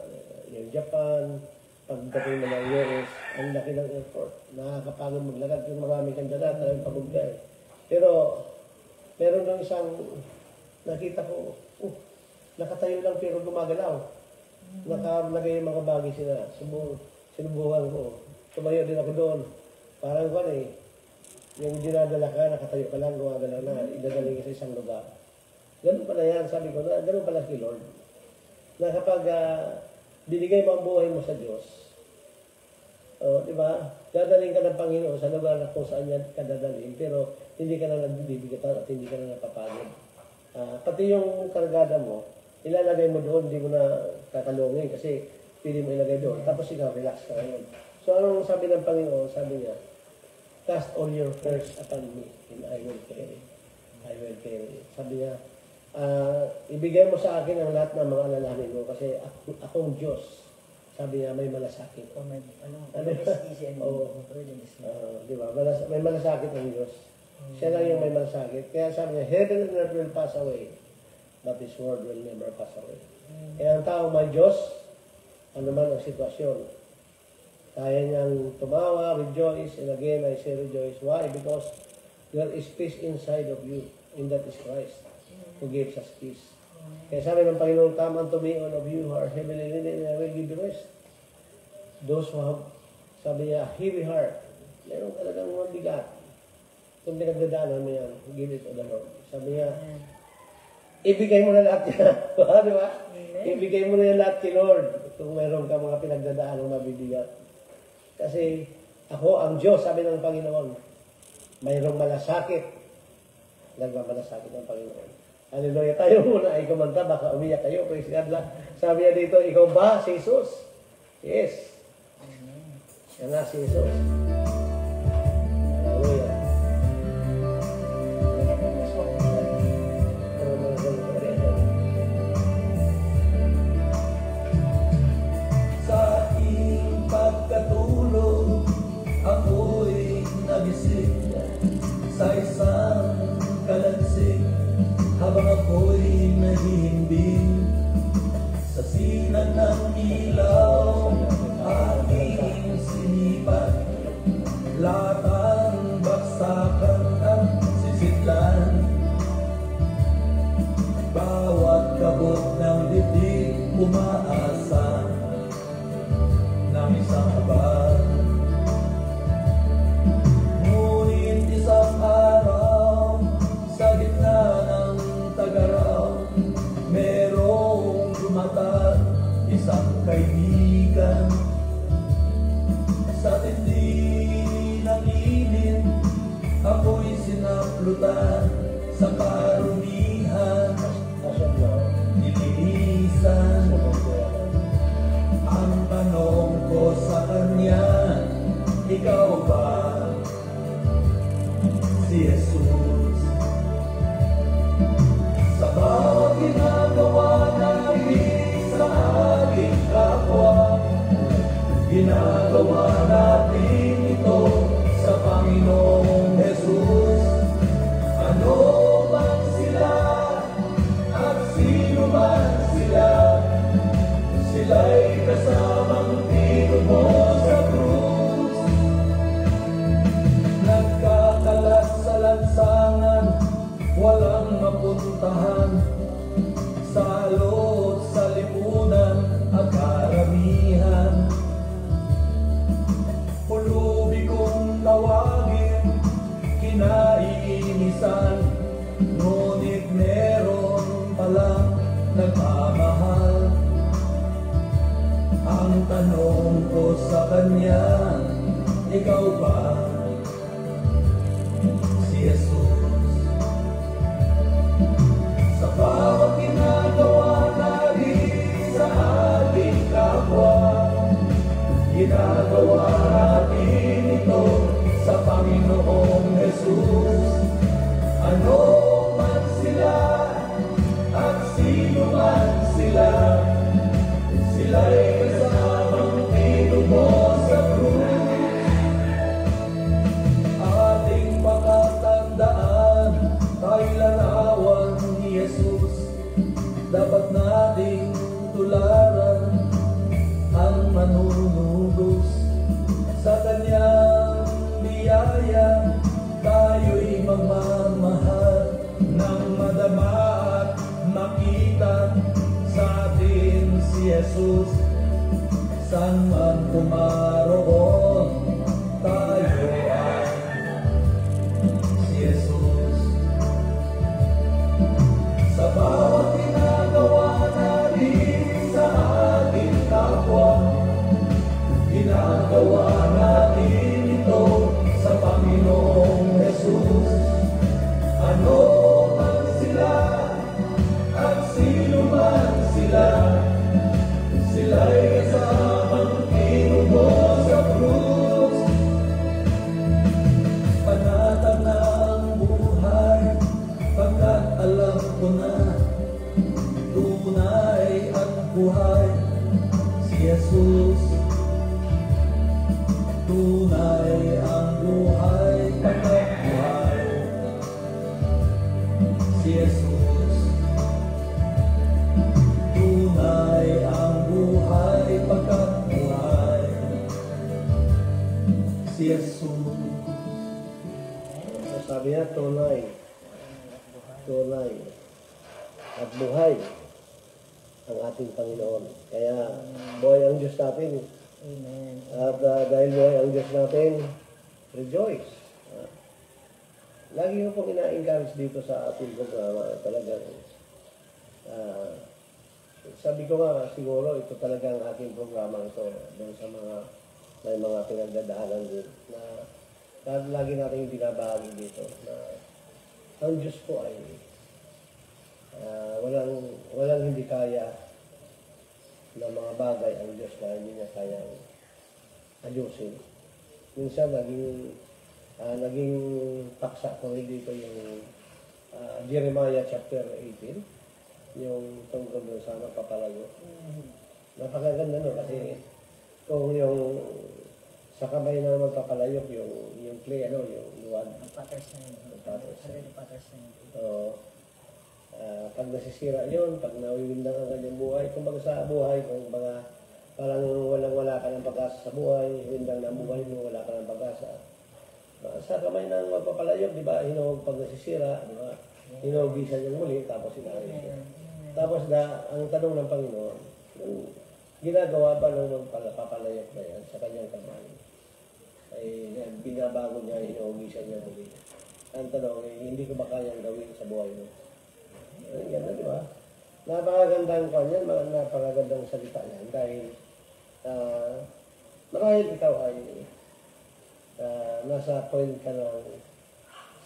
yung Japan, pagdating na ng US, ang laki ng airport. Nakakapagod maglakad yung marami kang dala, talagang pagod ka eh. Pero, meron ng isang, nakita ko, nakatayo lang pero gumagalaw. Nakalagay yung mga bagay sila. Sinubukan ko. Tumayo din ako doon. Parang kung yung dinadala ka, nakatayo ka lang, gumagalaw na, idadali ka sa isang lugar. Ganun pala yan, sabi ko, ganun pala si Lord. Na kapag binigay mo ang buhay mo sa Diyos, di ba? Dadaling ka ng Panginoon sa lugar na kung saan yan ka dadalhin, pero hindi ka na nagbibigatan at hindi ka na napapagod. Pati yung kargada mo, ilalagay mo doon, hindi mo na kakalungin kasi pili mo ilagay doon. Tapos ikaw, relax ka ngayon. So, anong sabi ng Panginoon? Sabi niya, cast all your cares upon me and I will carry. I will carry. Sabi niya, ibigay mo sa akin ang lahat ng mga alalahanin mo kasi akong Diyos. Sabi niya, may malasakit. Di ba? May malasakit ang Diyos. Siya lang yung may malasakit. Kaya sabi niya, heaven and earth will pass away, but His word will never pass away. Kaya ang tao may Diyos, ano man ang sitwasyon, kaya niyang tumawa, rejoice, and again I say rejoice. Why? Because there is peace inside of you, and that is Christ, who gives us peace. Kaya sabi ng Panginoon, come unto me, all of you who are heavily laden, and I will give you rest. Those who have, sabi niya, heavy heart, meron talagang mabigat. Kung pinagdadaanan mo yan, give it to the Lord. Sabi niya, ibigay mo na lahat yan. Di ba? Ibigay mo na yan lahat kay Lord kung meron ka mga pinagdadaanan mabibigat. Kasi ako, ang Diyos, sabi ng Panginoon, mayroong malasakit. Nagmamalasakit ng Panginoon. Hallelujah. Tayo muna ay kumanta, baka umiyak kayo. Praise God lang. Sabi niya dito, ikaw ba si Jesus? Yes. Siya na si Jesus. Hallelujah. Sa aking pagkatulog, ako'y nagising sa isang kalansing habang ako'y nahihimbing sa sinan ng ilaw aking umaasa ng isang abad. Ngunit isang araw, sa gitna ng tagaraw, merong lumatag isang kaibigan. Sa tindi ng init, ako'y sinaplutan sa karumihan. Nililisan ang tanong ko sa kanya, ikaw ba si Jesus? Sa bawat ginagawa namin sa ating kapwa, ginagawa natin ito sa Panginoong Jesus. Ano man sila at sino man sila, sila'y kasamang tinubos sa krus. Nagkakalat sa lansangan, walang mapuntahan, salot sa lipunan at karamihan. Pulubi kong tawagin, kinaiinisan, ngunit meron palang nagmamahal. Ang tanong ko sa kanya, ikaw ba si Jesus? Sa bawat ginagawa natin sa ating kapwa, ginagawa natin ito sa Panginoong Jesus. Ano man sila at sino man sila, sila'y kasamang tinubos sa krus. Ating pakatandaan, tayo'y larawan ni Jesus. Dapat nating tularan ang manunubos. Sa kanyang biyaya, tayo'y magmamahal nang madama at makita sa atin si Jesus. Saan man pumaroon, tayo ay si Jesus. Sa bawat ginagawa natin sa ating kapwa, ginagawa natin ito sa Panginoong Jesus. Ano man sila at sino man sila, sila'y kasamang tinubos sa krus. Panatag na ang buhay, pagkat alam ko na tunay ang buhay si Jesus. Tunay ang buhay, pagkat buhay si Jesus. Tunay ang buhay, pagkat buhay si Jesus. Sabi niya, tunay. Tunay. At buhay ang ating Panginoon. Kaya, buhay ang Diyos natin. Amen. At dahil buhay ang Diyos natin, rejoice. Lagi ko pong ina-encourage dito sa ating programa. Talagang, sabi ko nga, siguro ito talaga ang ating programa ito. Doon sa mga, may mga pinagdadaanan din. Na lagi natin binabahagi dito. Na ang Diyos po ay walang hindi kaya na mga bagay ang Diyos na hindi niya kayang ayusin. Minsan naging paksa ko rin dito yung Jeremiah chapter 18, yung tungkol doon sa magpapalayo. Napakaganda no, kasi kung yung sa kamay na magpapalayok, yung clay, yung luwad. Potter's hand. Potter's hand. Pag nasisira yun, pag nawiwindang ang kanyang buhay, kumbaga sa buhay, kung baga parang wala ka ng pag-asa sa buhay, windang na buhay mo, wala ka ng pag-asa. Sa kamay ng magpapalayok, di ba, hinuhog pag nasisira, di ba, hinuhugisan yung muli, tapos sinayos siya. Tapos ang tanong ng Panginoon, Yung ginagawa ba nung papalayat na yan sa kanyang kamay? Ay binabago niya, inuugisan niya muli. Ang tanong, hindi ko ba kayang gawin sa buhay mo? Ay, gano'n, di ba? Napakagandang ko yan, napakagandang salita yan. Dahil marahil ikaw ay nasa point ka ng,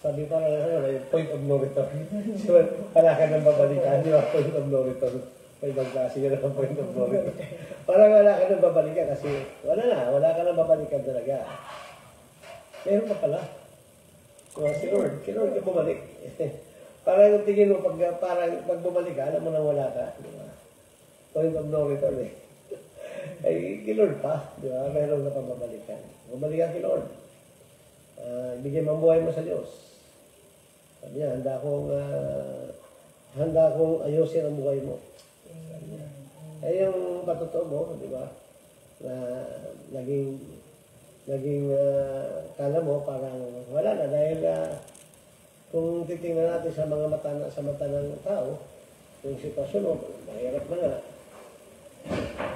sabi pa lang, point of no return. Wala ka nang babalikan, di ba? Point of no return. May ibang klase ka ng point of no return. Parang wala ka nang babalikan kasi wala ka nang babalikan talaga. Meron pa pala. Si Lord ka bumalik. Parang yung tingin mo, pag bumalik ka, alam mo nang wala ka. Di ba? Point of no return eh. Ay, kay Lord pa. Di ba? Meron ka pang babalikan. Bumalik ka kay Lord. Ibigay mo ang buhay mo sa Diyos. Sabi niya, handa akong ayusin ang buhay mo. Ay, yung patotoo mo, di ba? Na naging kala mo parang wala na dahil kung titingnan natin sa mga mata ng tao, yung sitwasyon mo, mahirap na nga.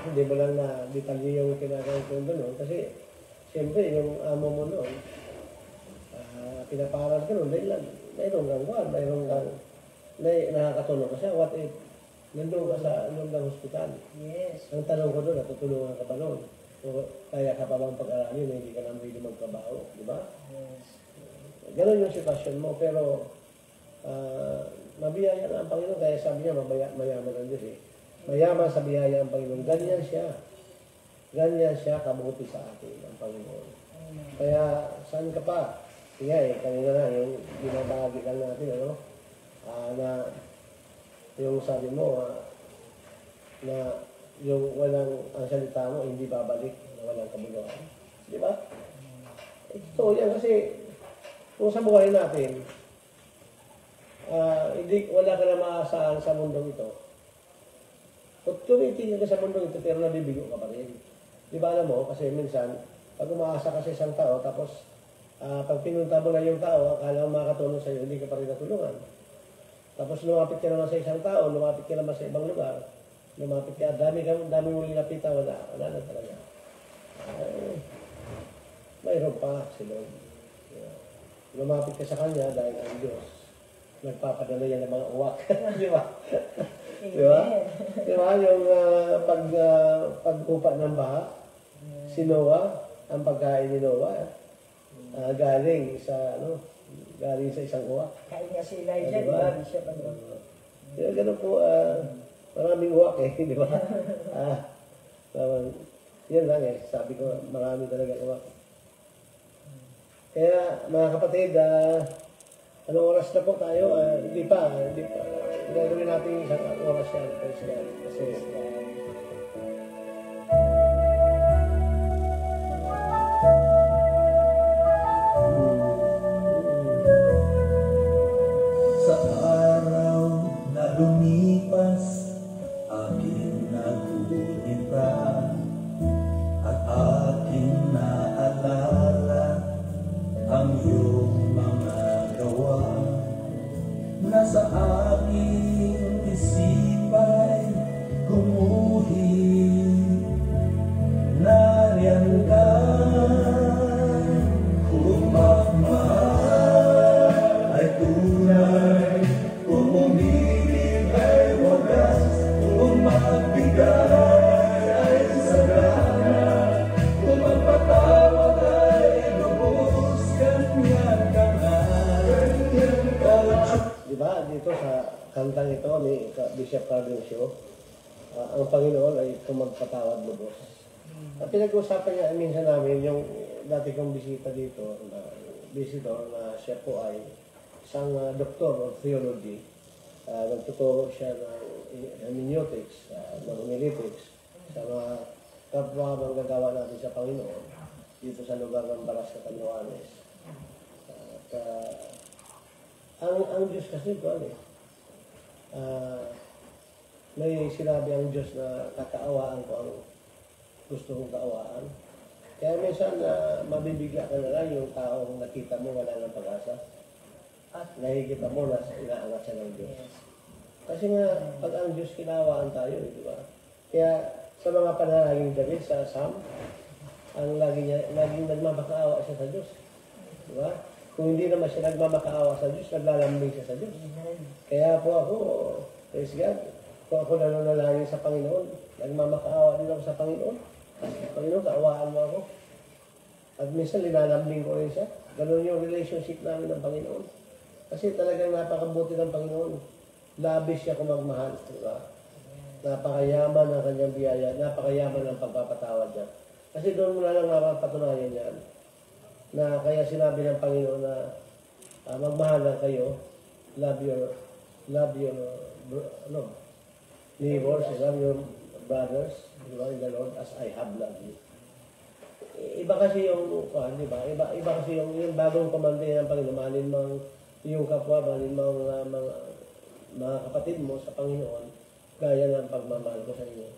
Hindi mo lang na detalye yung kinakain ko doon kasi siyempre yung amo mo noon, pinaparal ka noon dahil lang mayroong kang nakakatulong kasi what if nandun ka sa hospital. Yes. Ang tanong ko doon, natutulungan ka ba noon? O kaya ka pa bang pag-aralin na hindi ka naman pwede magtrabaho, di ba? Yes. Ganon yung sitwasyon mo, pero mabiyaya na ang Panginoon, kaya sabi niya, mayaman ang Diyos eh. Mayaman sa biyaya ang Panginoon. Ganyan siya kabuti sa atin, ang Panginoon. Kaya, saan ka pa? Kaya kanina na, yung binabahagi lang natin, na yung sabi mo, na yung ang salita mo, hindi babalik, na walang kabuluhan. Di ba? Ito yan kasi, kung sa buhay natin, wala ka na maasahan sa mundong ito. Kung tumitingin ka sa mundong ito, pero nabibigo ka pa rin. Di ba alam mo? Kasi minsan, pag umaasa ka sa isang tao, tapos pag pinunta mo na yung tao, akala mo makakatulong sa iyo, hindi ka pa rin natulungan. Tapos lumapit ka naman sa isang tao, lumapit ka naman sa ibang lugar, lumapit ka, dami mo nilapitan, wala na talaga. Mayroon pa si Lord. Lumapit ka sa Kanya dahil ang Diyos nagpapadala yan ng mga uwak. Di ba? Di ba? Di ba? Yung pagkupa ng baha, si Noah, ang pagkain ni Noah, galing sa isang uwak. Kain nga si Elijah, di Diba? ba? Bishop, Ganun po, maraming uwak eh, di ba? Yun lang eh, sabi ko, marami talaga uwak. Kaya mga kapatid, anong oras na po tayo? Hindi pa. Gagawin natin isang oras yan. Kasi Sa araw na lumipas, aking nagunita at aking naalala ang iyong mga gawa. Nasa aking isipay gumuhit, nariyan ka, kung magmahal ay tunay, kung umibig ay wagas, kung magbigay ay sagana, kung magpatawad ay lubos, ganyan ka nga, ganyan ka lang. di ba, dito sa kantang ito ni Bishop Cardencio, ang Panginoon ay magpatawad lubos. At pinag-uusapan niya minsan namin yung dati kong bisita dito, visitor na siya po ay isang doktor of theology. Nagtuturo siya ng hermeneutics, ng homiletics, sa mga kapwa manggagawa natin sa Panginoon dito sa lugar ng Baras Catanduanes. At ang Diyos kasi ito, may sinabi ang Diyos na kakaawaan ko ang gusto kong kaawaan. Kaya minsan mabibigla ka na lang yung taong nakita mo wala ng pag-asa at nakikita mo na inaangat siya ng Diyos. Kasi nga, pag ang Diyos kinawaan tayo, di ba? Kaya sa mga panalangin David sa Psalm, ang laging nagmamakaawa siya sa Diyos. Diba? Kung hindi naman siya nagmamakaawa sa Diyos, naglalambing siya sa Diyos. Kaya po ako, praise God, kung ako nananalangin sa Panginoon, nagmamakaawa din ako sa Panginoon. Panginoon, kaawaan mo ako. At minsan linalambing ko rin siya. Ganun yung relationship namin ng Panginoon. Kasi talagang napakabuti ng Panginoon. Labis siya kung magmahal. Diba? Napakayaman ng kanyang biyaya. Napakayaman ng pagpapatawad niya. Kasi doon mo na lang mapapatunayan yan. Na kaya sinabi ng Panginoon na magmahal lang kayo. Love your neighbors, love your brothers, diba, in the Lord as I have loved you. Iba kasi yung, diba? Iba kasi yung bagong komando ng Panginoon. Mahalin mo yung kapwa, mahalin mo mga kapatid mo sa Panginoon, gaya ng pagmamahal ko sa inyo.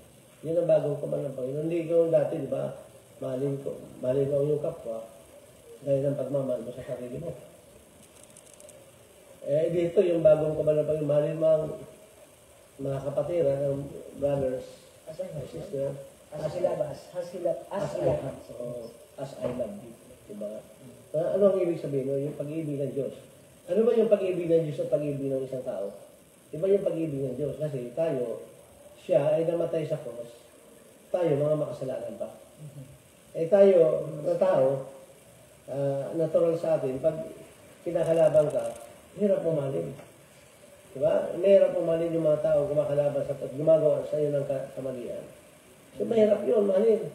Yun ang bagong komando ng Panginoon. Hindi ko dati, diba, mahalin mo ang iyong kapwa, gaya ng pagmamahal mo sa sarili mo. Dito yung bagong komando ng Panginoon, mahalin mo ang mga kapatid, ng brothers, sisters, as I love you. Diba? Ano ang ibig sabihin? No? Yung pag-ibig ng Diyos. Ano ba yung pag-ibig ng Diyos at pag-ibig ng isang tao? Iba yung pag-ibig ng Diyos. Kasi siya ay namatay sa cross. Tayo, mga makasalanan pa. Tayo, na tao, natural sa atin, pag kinakalaban ka, hirap pumalin. Diba? Mahirap pumalin yung mga tao kumakalaban sa at gumagawa sa iyo ng kamalian. So, mahirap yun, mahalin.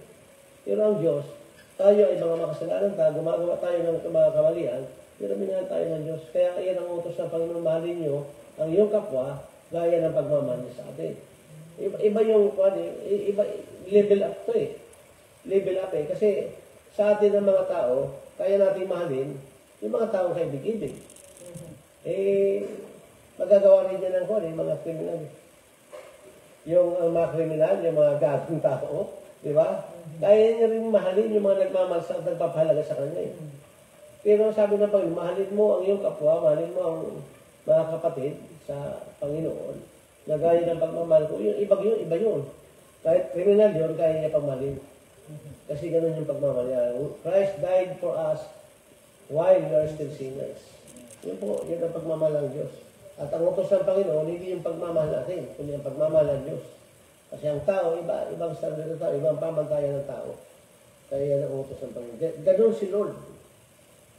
Pero ang Diyos, tayo ay mga makasalanan gumagawa tayo ng mga kamalian, pero minahal tayo ng Diyos. Kaya iyan ang utos ng Panginoon, mahalin nyo ang iyong kapwa, gaya ng pagmamahal niya sa atin. Iba yung, level up to eh. Level up eh. Kasi sa atin ng mga tao, kaya natin mahalin, yung mga taong kaibig-ibig. Magagawa rin yan ng mga kriminal. Yung mga kriminal, yung mga gagong tao, di ba? Kaya niya rin mahalin yung mga nagmamahal at nagpapahalaga sa kanya. Pero sabi ng Panginoon, mahalin mo ang iyong kapwa, mahalin mo ang mga kapatid sa Panginoon, na gaya ng pagmamahal ko. Yung iba yun. Kahit kriminal yun, kaya niya pagmahalin. Kasi ganun yung pagmamahal niya. Christ died for us while we are still sinners. Yun po, yun ang pagmamahal ng Diyos. At ang utos ng Panginoon, hindi yung pagmamahal natin, kundi ang pagmamahal ng Diyos. Kasi ang tao, ibang standard ng tao, ibang pamantayan ng tao. Kaya yan ang utos ng Panginoon. Ganon si Lord.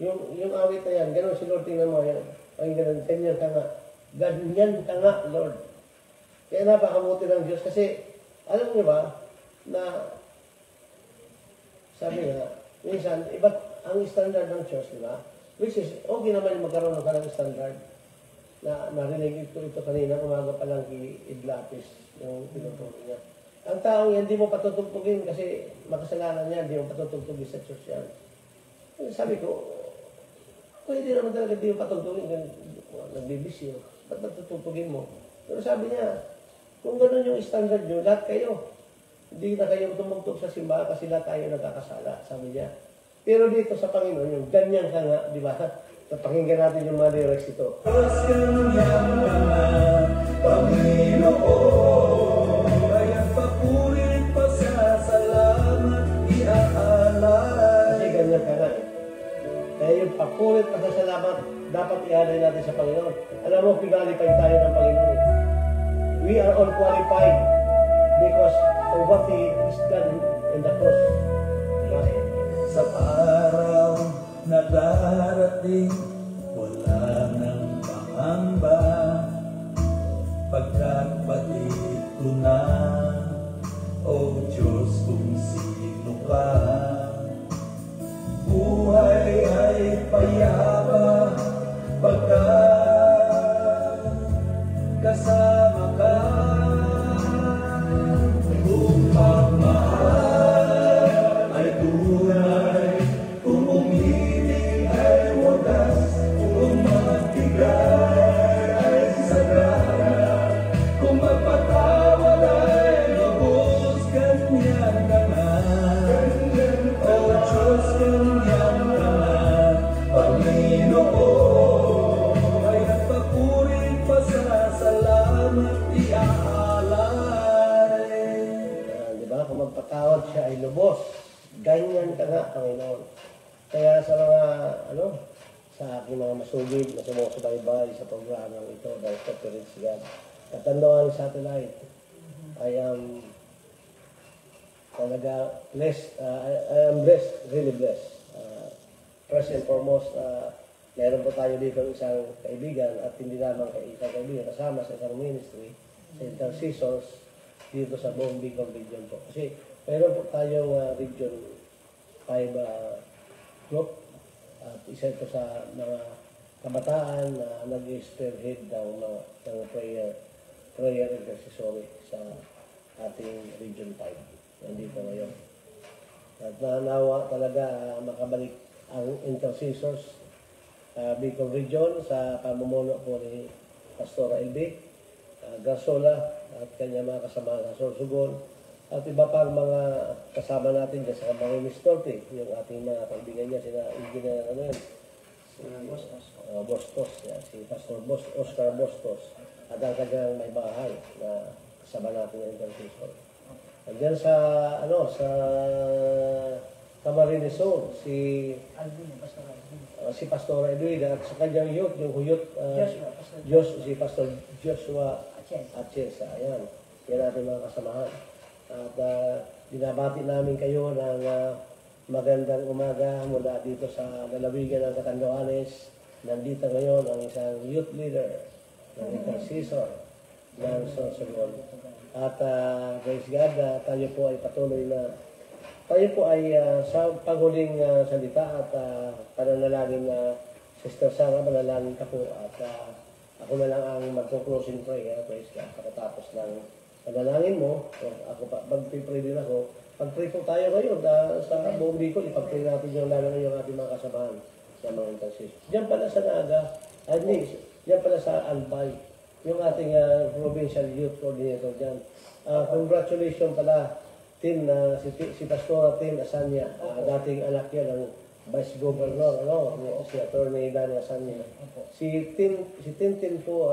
Yung awit na yan, ganon si Lord, tingnan mo yan. Ang ganyan ka nga. Ganyan ka nga, Lord. Kaya napakabuti ng Diyos. Kasi, alam niyo ba, na sabi nga, minsan, iba't ang standard ng Diyos, di ba? Which is, okay naman yung magkaroon ng standard. Narinig ito kanina, umaga pa lang kay Iglapis, yung pinutulong niya. Ang taong yan, di mo patutugtugin kasi makasalanan niya, di mo patutugtugin sa church yan. Sabi ko, pwede naman talaga di mo patutugin, nagbibisyo, ba't patutugin mo? Pero sabi niya, kung gano'n yung standard nyo, lahat kayo, hindi na kayo tumugtog sa simbahan kasi lahat tayo nagkakasala, sabi niya. Pero dito sa Panginoon, yung ganyan ka nga, di ba? Pakinggan natin yung mga lyrics ito. Mas ganyan ka na, Panginoon, kaya papulit pa sa salamat iaalay. Kasi ganyan ka na eh. Kaya yung papulit pa sa salamat, dapat iaalay natin sa Panginoon. Alam mo, pinalified tayo ng Panginoon. We are all qualified because of what He has done in the cross. Sa araw na darating, wala nang pangamba, pagkat batid ko na, O Diyos, kung sino ka. Buhay ay payapa, pagkat kasama ka. Kung pagmahal ay tunay, kung umiling ay wagas, magpatawad siya ay lubos. Ganyan ka nga, Panginoon. Kaya sa mga, sa aking mga masugid na sumusubaybay sa programang ito, ng Conference God, Katanduan Satellite, I am talaga blessed, I am blessed, really blessed. First and foremost, meron po tayo dito isang kaibigan at hindi lamang isang kaibigan, kasama sa isang ministry, sa intercessors, dito sa buong Bicol region po. Kasi meron po tayong region 5 group at isa ito sa mga kabataan na nag-spearhead ng prayer intercessory sa ating region 5. Nandito ngayon. At nanawa talaga makabalik ang intercessors Bicol region sa pamumuno po ni Pastor LB Garsola at kanya mga kasama sa Sorsogon at iba pang mga kasama natin dyan sa Camarines Norte, yung ating mga kaibigan niya, sila Engineer Bostos, si Pastor Oscar Bostos at ang kanyang may bahay na kasama natin yung intercessor. Andiyan sa Camarines Sur, si Pastor Edwin at sa kanyang youth, yung huyot, si Pastor Joshua Atchesa. Ayan, yan natin mga kasamahan. At binabati namin kayo ng magandang umaga mula dito sa lalawigan ng Catanduanes. Nandito ngayon ang isang youth leader ng intercessor ng Sorsogon. At praise God, tayo po ay patuloy na sa panghuling salita at pananalangin na Sister Sarah, panalangin ka po at ako na lang ang magpo-closing prayer, praise God. Pagkatapos ng panalangin mo, ako pa, mag-pray din ako. Pag-pray po tayo ngayon sa buong Bicol, ipag-pray natin yung lalo na yung ating mga kasamahan sa mga intercessors. Diyan pala sa Naga, diyan pala sa Albay, yung ating provincial youth coordinator dyan. Congratulations pala Tim na si Pastora Tim Asanya, dating anak niya ng Vice Governor, si Attorney Danny Asanya. Si Tim po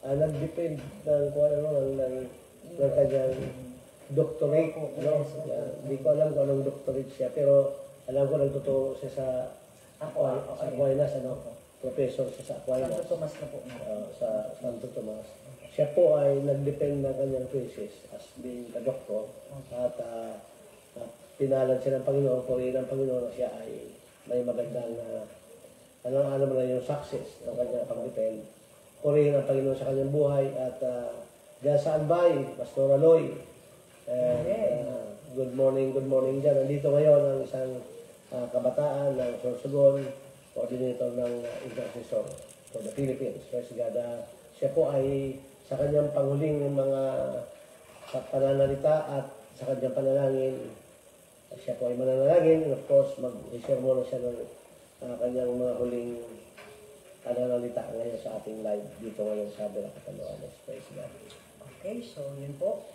nag-depend ng kanyang doctorate, Hindi ko alam kung anong doctorate siya, pero alam ko nagtuturo siya sa Aquinas, professor siya sa Aquinas. Santo Tomas na po. Sa Santo Tomas. Siya po ay nag-depend ng kanyang thesis as being a doctor at pinalad siya ng Panginoon, purihin ng Panginoon na siya ay may magandang yung success ng kanyang pag-depend. Purihin ng Panginoon sa kanyang buhay at dyan sa Albay, Pastor Aloy, good morning dyan. Nandito ngayon ang isang kabataan ng Sorsogon, coordinator ng intercessor for the Philippines. Praise God. Siya po ay sa kanyang panghuling mga pananalita at sa kanyang panalangin, siya po ay mananalangin. And of course, mag-share muna siya ng kanyang mga huling pananalita ngayon sa ating live dito ngayon sa Bela Catanduanes. Praise God. Okay, so yun po.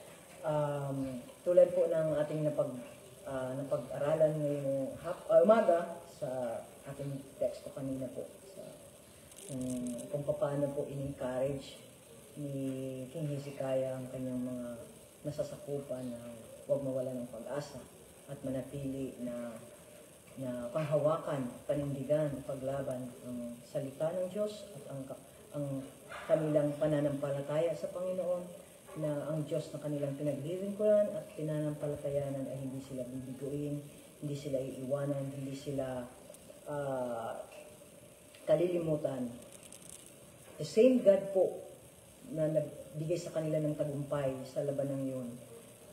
Tulad po ng ating napag-aralan ngayong umaga sa ating teksto kanina po sa kung paano po in-encourage ni King Hezekiah ang kanyang mga nasasakupan na huwag mawala ng pag-asa at manatili na panghawakan, panindigan, paglaban ang salita ng Diyos at ang kanilang pananampalataya sa Panginoon, na ang Diyos na kanilang pinaglilingkuran at pinanampalatayanan ay hindi sila bibiguin, hindi sila iiwanan, hindi sila kalilimutan. The same God po na nagbigay sa kanila ng tagumpay sa labanang yun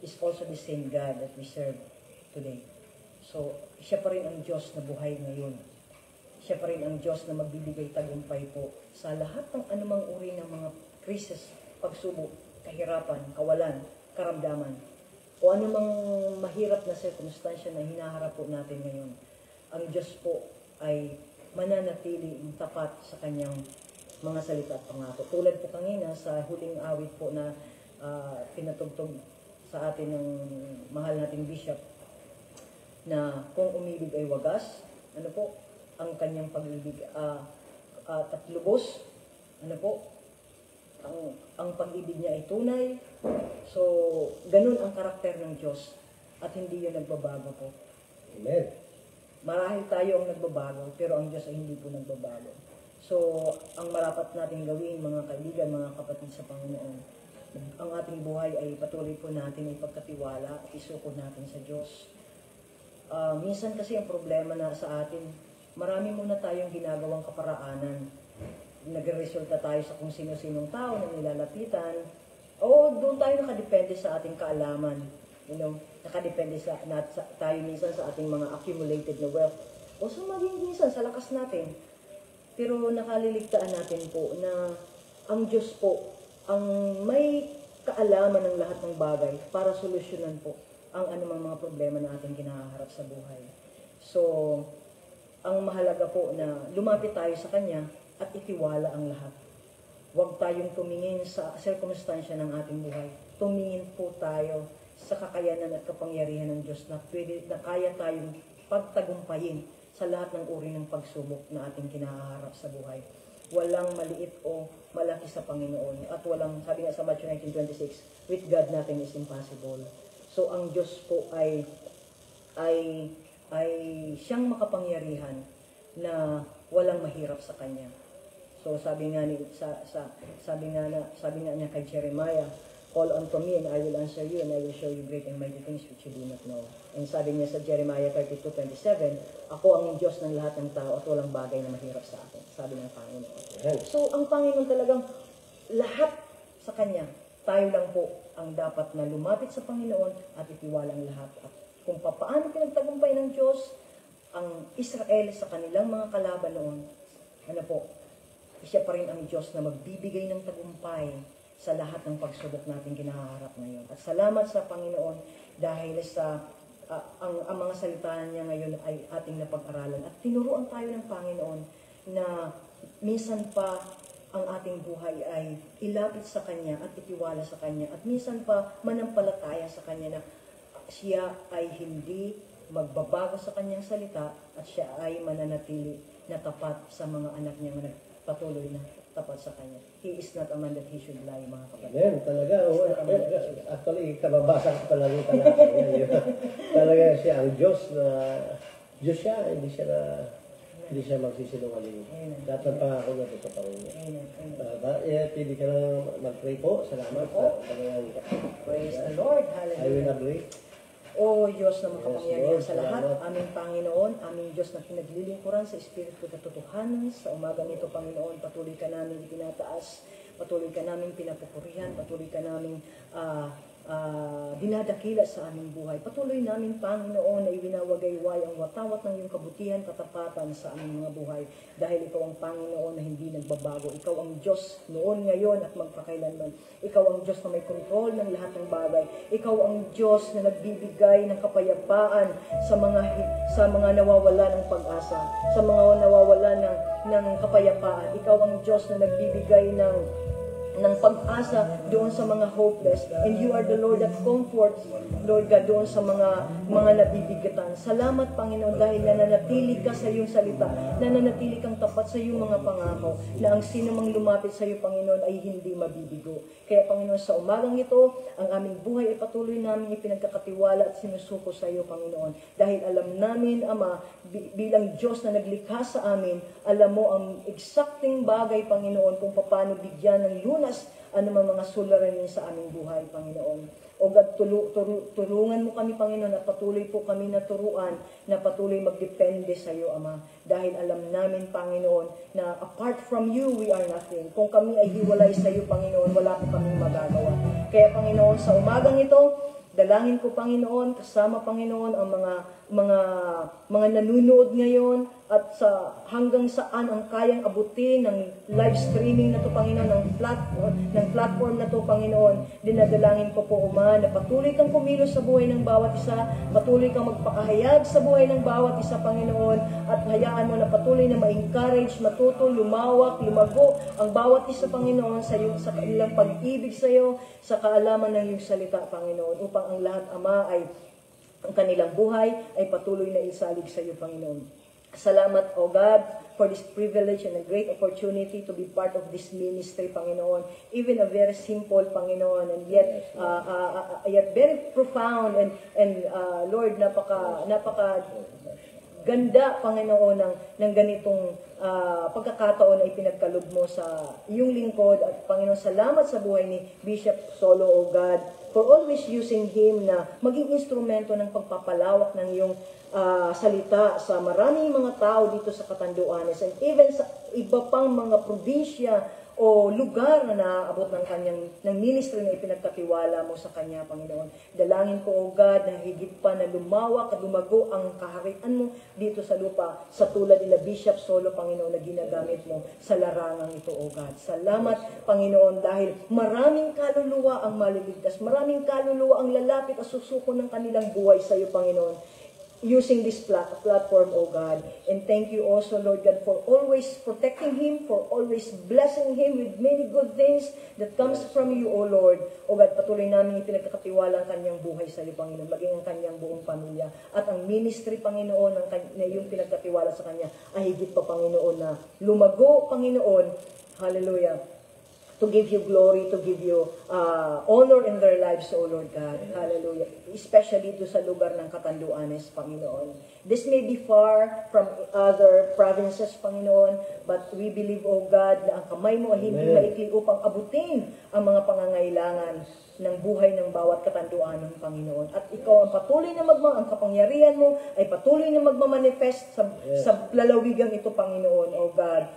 is also the same God that we serve today. So, siya pa rin ang Diyos na buhay ngayon. Siya pa rin ang Diyos na magbibigay tagumpay po sa lahat ng anumang uri ng mga krisis, pagsubok, kahirapan, kawalan, karamdaman, o anumang mahirap na sirkumstansya na hinaharap po natin ngayon. Ang Diyos po ay mananatili tapat sa kanyang mga salita at pangako. Tulad po kanina sa huling awit po na pinatugtog sa atin ng mahal nating bishop, na kung umibig ay wagas, ang kanyang pag-ibig at lubos, ang pag-ibig niya ay tunay. So, ganun ang karakter ng Diyos. at hindi yun nagbabago po. Amen. Marahil tayo ang nagbabago, pero ang Diyos ay hindi po nagbabago. So, ang marapat natin gawin, mga kaibigan, mga kapatid sa Panginoon, ang ating buhay ay patuloy po natin ipagkatiwala at isuko natin sa Diyos. Minsan kasi ang problema na sa atin, marami muna tayong ginagawang kaparaanan. Nagresulta tayo sa kung sino-sinong tao na nilalapitan, o doon tayo nakadepende sa ating kaalaman. Nakadepende tayo minsan sa ating mga accumulated na wealth. O sa minsan sa lakas natin. Pero nakaliligtaan natin po na ang Diyos po ang may kaalaman ng lahat ng bagay para solusyonan po ang anumang mga problema na ating kinaharap sa buhay. So, ang mahalaga po na lumapit tayo sa Kanya at itiwala ang lahat. Huwag tayong tumingin sa sirkumstansya ng ating buhay. Tumingin po tayo sa kakayanan at kapangyarihan ng Diyos na kaya tayong pagtagumpayin sa lahat ng uri ng pagsubok na ating kinaharap sa buhay. Walang maliit o malaki sa Panginoon. At walang, sabi nga sa Matthew 19:26, with God nothing is impossible. So ang Diyos po ay siyang makapangyarihan na walang mahirap sa Kanya. So sabi nga niya kay Jeremiah, call unto me and I will answer you and I will show you great and mighty things which you do not know. And sabi niya sa Jeremiah 32:27, ako ang Diyos ng lahat ng tao at walang bagay na mahirap sa akin. Sabi ng Panginoon. So ang Panginoon talagang lahat sa Kanya, tayo lang po ang dapat na lumapit sa Panginoon at itiwala ang lahat. At kung paano pinagtagumpay ng Diyos ang Israel sa kanilang mga kalaban noon, siya pa rin ang Diyos na magbibigay ng tagumpay sa lahat ng pagsubok natin kinaharap ngayon. At salamat sa Panginoon dahil sa ang mga salita niya ngayon ay ating napag-aralan. At tinuruan tayo ng Panginoon na minsan pa ang ating buhay ay ilapit sa Kanya at itiwala sa Kanya. At minsan pa manampalataya sa Kanya na siya ay hindi magbabago sa Kanyang salita at siya ay mananatili na tapat sa mga anak niya na patuloy na tapat sa Kanya. He is not a man that he should lie, mga kapatid. Amen. Talaga. Actually, kababasa ko pala ng talata niya. Talaga siya ang Diyos na Diyos siya, hindi siya magsisinungaling. Lahat ng pangako na sa Panginoon. Pili ka lang mag-pray po. Salamat po. Praise the Lord. I will Hallelujah. agree. O Diyos na makapangyarihan Yes, sa lahat, Lord. aming Panginoon, aming Diyos na pinaglilingkuran sa Espiritu at katotohanan, sa umaga nito, Panginoon, patuloy ka namin itinataas, patuloy ka namin pinapupurihan, patuloy ka namin dinadakila sa aming buhay. Patuloy namin, Panginoon, na iwinawagayway ang watawat ng iyong kabutihan, katapatan sa aming mga buhay. Dahil ikaw ang Panginoon na hindi nagbabago. Ikaw ang Diyos noon, ngayon, at magpakailanman. Ikaw ang Diyos na may kontrol ng lahat ng bagay. Ikaw ang Diyos na nagbibigay ng kapayapaan sa mga nawawala ng pag-asa, sa mga nawawala ng kapayapaan. Ikaw ang Diyos na nagbibigay ng pag-asa doon sa mga hopeless. And you are the Lord that comforts, Lord God, doon sa mga nabibigatan. Salamat, Panginoon, dahil nananatili ka sa iyong salita, nananatili kang tapat sa iyong mga pangako, na ang sino mang lumapit sa iyo, Panginoon, ay hindi mabibigo. Kaya, Panginoon, sa umagang ito, ang aming buhay ay patuloy namin ipinagkakatiwala at sinusuko sa iyo, Panginoon. Dahil alam namin, Ama, bilang Diyos na naglikha sa amin, alam mo ang eksakting bagay, Panginoon, kung paano bigyan ng lunas anumang mga suliranin sa aming buhay, Panginoon. O God, tulungan mo kami, Panginoon, at patuloy po kami naturuan na patuloy magdepende sa iyo, Ama. Dahil alam namin, Panginoon, na apart from you, we are nothing. Kung kami ay hiwalay sa iyo, Panginoon, wala po kaming magagawa. Kaya, Panginoon, sa umagang ito, dalangin ko, Panginoon, kasama, Panginoon, ang mga nanunood ngayon at hanggang saan ang kayang abutin ng live streaming na to, Panginoon, ng platform na to, Panginoon. Dinadalangin ko po, Uma, na patuloy kang kumilos sa buhay ng bawat isa, patuloy kang magpakahayag sa buhay ng bawat isa, Panginoon, at hayaan mo na patuloy na ma-encourage, matuto, lumawak, lumago ang bawat isa, Panginoon, sa kanilang pag-ibig sa iyo, sa kaalaman ng iyong salita, Panginoon, upang ang lahat, Ama, ay ang kanilang buhay ay patuloy na isalig sa iyo, Panginoon. Salamat, O God, for this privilege and a great opportunity to be part of this ministry, Panginoon. Even a very simple, Panginoon, and yet yet very profound and Lord, napaka ganda, Panginoon, ng ganitong pagkakataon na ipinagkaloob mo sa iyong lingkod. At Panginoon, salamat sa buhay ni Bishop Solo, O God, for always using him na maging instrumento ng pagpapalawak ng iyong salita sa maraming mga tao dito sa Catanduanes and even sa iba pang mga probinsya o lugar na naaabot ng ministry na ipinagkatiwala mo sa kanya, Panginoon. Dalangin ko, O God, na higit pa na lumawak at lumago ang kaharian mo dito sa lupa sa tulad nila Bishop Solo, Panginoon, na ginagamit mo sa larangang ito, O God. Salamat, Panginoon, dahil maraming kaluluwa ang maliligtas, maraming kaluluwa ang lalapit at susuko ng kanilang buhay sa iyo, Panginoon, using this platform, O God. And thank you also, Lord God, for always protecting him, for always blessing him with many good things that comes from you, O Lord. O God, patuloy namin ipinagkakatiwala ang kanyang buhay sa iyo, Panginoon, maging ang kanyang buong pamilya. At ang ministry, Panginoon, na yung pinagkatiwala sa kanya, ay higit pa, Panginoon, na lumago, Panginoon. Hallelujah. To give you glory, to give you honor in their lives, O Lord God. Hallelujah. Especially dito sa lugar ng Catanduanes, Panginoon. This may be far from other provinces, Panginoon, but we believe, O God, na ang kamay mo ay hindi maikli upang abutin ang mga pangangailangan ng buhay ng bawat Katanduanan, Panginoon. At ikaw ang patuloy na ang kapangyarihan mo ay patuloy na magmamanifest sa lalawigang ito, Panginoon, O God.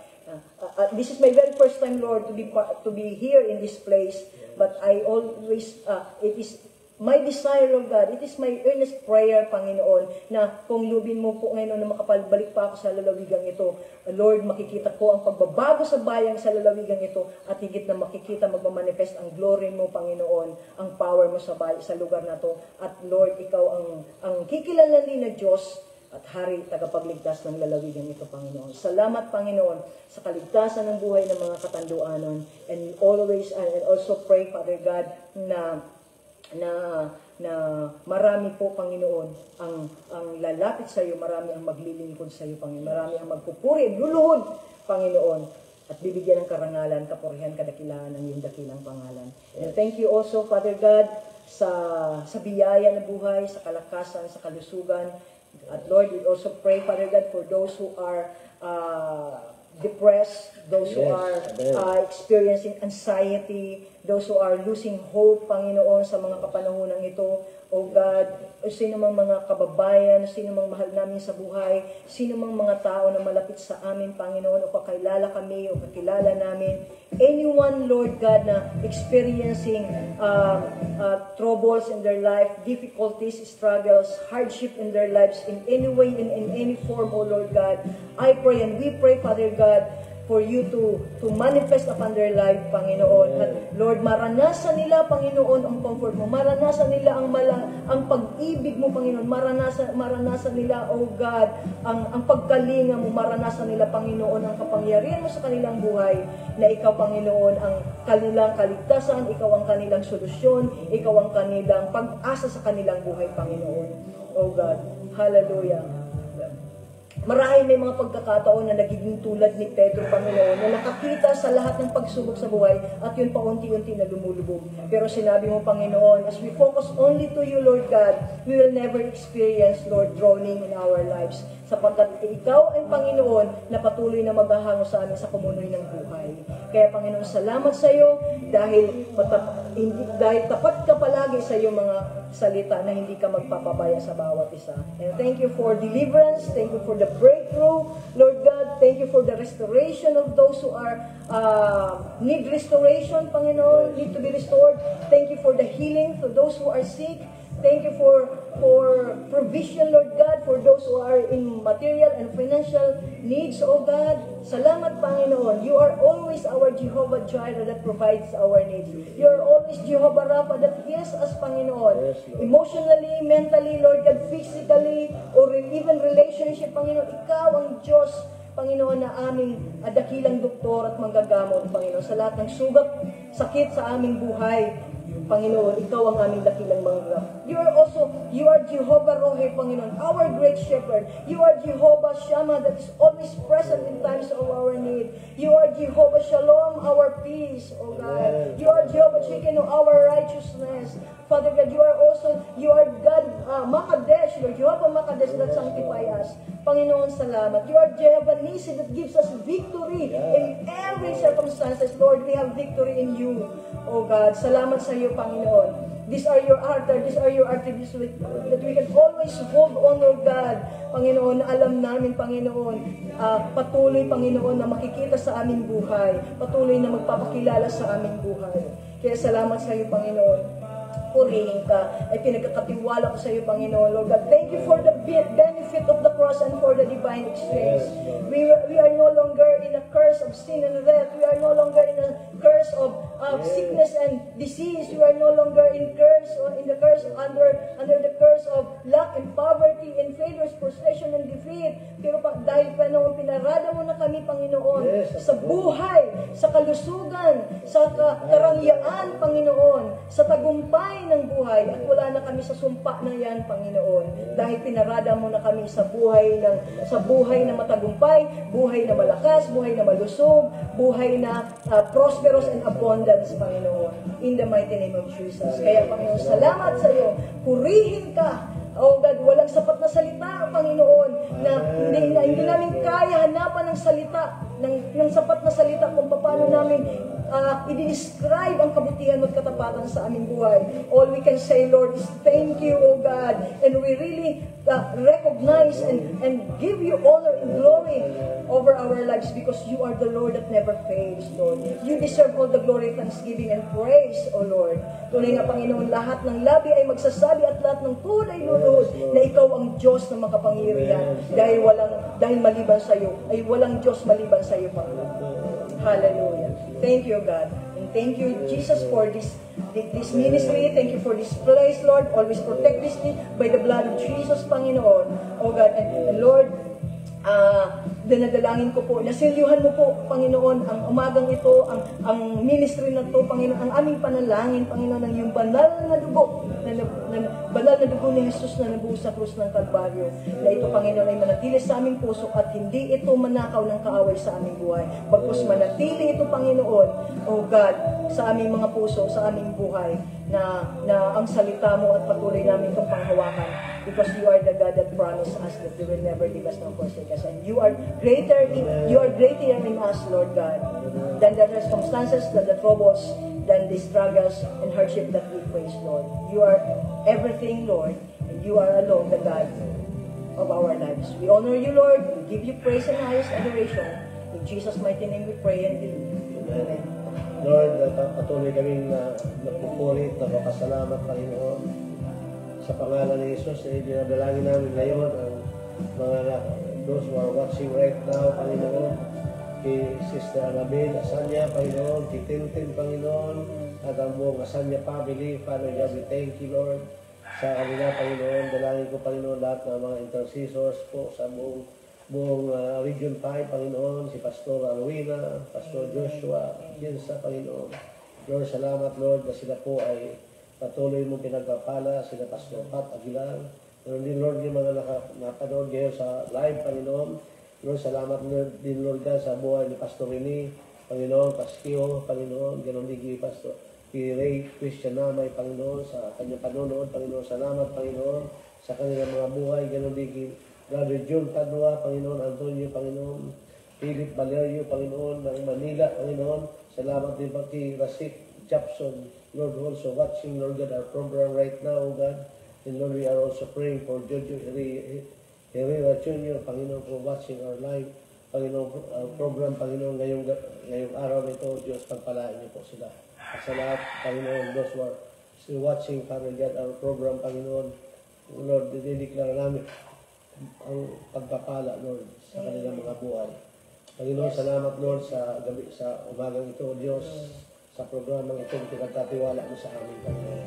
This is my very first time, Lord, to be here in this place, but I always it is my desire, Lord God, it is my earnest prayer, Panginoon, na kung lubin mo po ngayon na makapalbalik pa ako sa lalawigang ito, Lord, makikita ko ang pagbabago sa bayang sa lalawigang ito, at higit na makikita magmamanifest ang glory mo, Panginoon, ang power mo sa lugar na to. At Lord, ikaw ang kikilanlan na Diyos at Hari, tagapagligtas ng lalawigan ito, Panginoon. Salamat, Panginoon, sa kaligtasan ng buhay ng mga Katanduanon. And always, and also pray, Father God, na marami po, Panginoon, ang lalapit sa iyo, marami ang maglilingkod sa iyo, Panginoon. Marami ang magpupuri, luluhod, Panginoon, at bibigyan ng karangalan, kapurihan, kadakilaan ng iyong dakilang pangalan. And thank you also, Father God, sa biyaya ng buhay, sa kalakasan, sa kalusugan. At Lord, we also pray, Father God, for those who are depressed, those who are experiencing anxiety, those who are losing hope, Panginoon, sa mga kapanahonang ito. O God, sino mang mga kababayan, sino mang mahal namin sa buhay, sino mang mga tao na malapit sa amin, Panginoon, o kakilala kami, o kakilala namin, anyone, Lord God, na experiencing troubles in their life, difficulties, struggles, hardship in their lives, in any way, in any form, O Lord God, I pray and we pray, Father God, for you to manifest upon their life, Panginoon. At Lord, maranasan nila, Panginoon, ang comfort mo. Maranasan nila ang pag-ibig mo, Panginoon. Maranasan nila, oh God, ang pagkalinga mo. Maranasan nila, Panginoon, ang kapangyarihan mo sa kanilang buhay, na ikaw, Panginoon, ang kanilang kaligtasan, ikaw ang kanilang solusyon, ikaw ang kanilang pag-asa sa kanilang buhay, Panginoon. Oh God, hallelujah. Marahil may mga pagkakataon na nagiging tulad ni Pedro, Panginoon, na nakakita sa lahat ng pagsubok sa buhay at yun paunti-unti na lumulubog. Pero sinabi mo, Panginoon, as we focus only to you, Lord God, we will never experience, Lord, drowning in our lives. Sapagkat ikaw ay Panginoon na patuloy na maghahango sa amin sa kumunoy ng buhay. Kaya, Panginoon, salamat sa iyo dahil tapat ka palagi sa iyo mga salita na hindi ka magpapabaya sa bawat isa. And thank you for deliverance, thank you for the breakthrough, Lord God, thank you for the restoration of those who are need restoration, Panginoon, need to be restored. Thank you for the healing for those who are sick. Thank you for provision, Lord God, for those who are in material and financial needs, oh God. Salamat, Panginoon. You are always our Jehovah Jireh that provides our needs. You are always Jehovah Rapha that heals us, Panginoon. Emotionally, mentally, Lord God, physically, or even relationship, Panginoon. Ikaw ang Diyos, Panginoon, na aming dakilang doktor at manggagamot, Panginoon, sa lahat ng sugat, sakit sa aming buhay. Panginoon, ikaw ang aming dakilang manggagamot. You are Jehovah Rohi, Panginoon, our great shepherd. You are Jehovah Shammah that is always present in times of our need. You are Jehovah Shalom, our peace, O God. You are Jehovah Shekinu, our righteousness. Father God, you are God, Makadesh, Lord, Jehovah Makadesh that sanctify us. Panginoon, salamat. You are Jehovah Nisi that gives us victory in every circumstances. Lord, we have victory in you, O God. Salamat sa iyo, Panginoon. These are your attributes that we can always hold on, O God. Panginoon, na alam namin, Panginoon, patuloy, Panginoon, na makikita sa aming buhay. Patuloy na magpapakilala sa aming buhay. Kaya salamat sa iyo, Panginoon. Purihin ka, ay pinagkakatiwala ko sa iyo, Panginoon, Lord God. Thank you for the benefit of the cross and for the divine exchange. We are no longer in a curse of sin and death. We are no longer in a curse of sickness and disease. We are no longer in the curse under the curse of lack and poverty and failures, frustration and defeat. Pero dahil Panginoon, pinarada mo na kami, Panginoon, sa buhay, sa kalusugan, sa karangyaan, Panginoon, sa tagumpay ng buhay, at wala na kami sa sumpa na yan, Panginoon, dahil pinarada mo na kami sa buhay na matagumpay, buhay na malakas, buhay na malusog, buhay na prosperous and abundance, Panginoon, in the mighty name of Jesus. Kaya, Panginoon, salamat sa iyo. Purihin ka, oh God, walang sapat na salita, Panginoon, na hindi namin kaya hanapan ng salita, ng sapat na salita kung paano namin i-describe ang kabutihan at katapatan sa aming buhay. All we can say, Lord, is thank you, O God, and we really recognize and give you honor and glory over our lives because you are the Lord that never fails, Lord. You deserve all the glory, thanksgiving, and praise, O Lord. Tunay nga, Panginoon, lahat ng labi ay magsasabi at lahat ng tunay luluhod na ikaw ang Diyos na makapangyarihan dahil maliban sa iyo, ay walang Diyos maliban sa iyo, Panginoon. Hallelujah. Thank you, God. And thank you, Jesus, for this ministry. Thank you for this place, Lord. Always protect this by the blood of Jesus, Panginoon. Oh God, and Lord, dinadalangin ko po, nasilyuhan mo po, Panginoon, ang umagang ito, ang ministry na to, Panginoon, ang aming panalangin, Panginoon, ng iyong banal na dugo, banal na dugo ni Jesus na nabuhos sa krus ng Kalbaryo, na ito, Panginoon, ay manatili sa aming puso at hindi ito manakaw ng kaaway sa aming buhay. Bagkus manatili ito, Panginoon, oh God, sa aming mga puso, sa aming buhay, na ang salita mo at patuloy namin itong panghawakan. Because you are the God that promised us that you will never leave us nor forsake us. And you are greater in us, Lord God, than the circumstances, than the troubles, than the struggles and hardship that we face, Lord. You are everything, Lord, and you are alone the God of our lives. We honor you, Lord. We give you praise and highest adoration. In Jesus' mighty name we pray and believe. Amen. Lord, patuloy kaming nagpupulit, nagpapasalamat, Panginoon, sa pangalan ni Jesus. Dinadalangin namin ngayon ang mga those who are watching right now, Panginoon, kay Sister Annabelle Asanya, Panginoon, kay Tintin, Panginoon, at ang buong Asanya family. Father God, we thank you, Lord, sa kanila, Panginoon. Dalangin ko, Panginoon, lahat ng mga intercessors po sa buong Region 5, Panginoon, si Pastor Alwina, Pastor Joshua, Jensa, Panginoon. Lord, salamat, Lord, na sila po ay patuloy mong pinagpapala, sila Pastor Pat Aguilar. Meron din, Lord, yung mga napanood ngayon sa live, Panginoon. Lord, salamat din, Lord God, sa buhay ni Pastor Rene, Panginoon, Pasquio, Panginoon, ganoon din kay Pastor Ray Christian Namay, Panginoon, sa kanyang panonood, Panginoon. Salamat, Panginoon, sa kanilang mga buhay, ganoon din kay Brother John Padua, Panginoon, Antonio, Panginoon, Philip Valerio, Panginoon, ng Manila, Panginoon. Salamat din pa kay Rasik Japson, Lord, also watching, Lord God, our program right now, God. And Lord, we are also praying for Jojo Herrera Jr., Panginoon, for watching our live, Panginoon, program, Panginoon, ngayong araw nito, Diyos, pagpalain niyo po sila. At sa lahat, Panginoon, those who are still watching, Father God, our program, Panginoon, Lord, dinideklara namin ang pagpapala, Lord, sa kanilang mga buhay. Panginoon, salamat, Lord, sa umagang ito, Diyos, sa programang itong pinagkatiwala mo sa amin, Panginoon.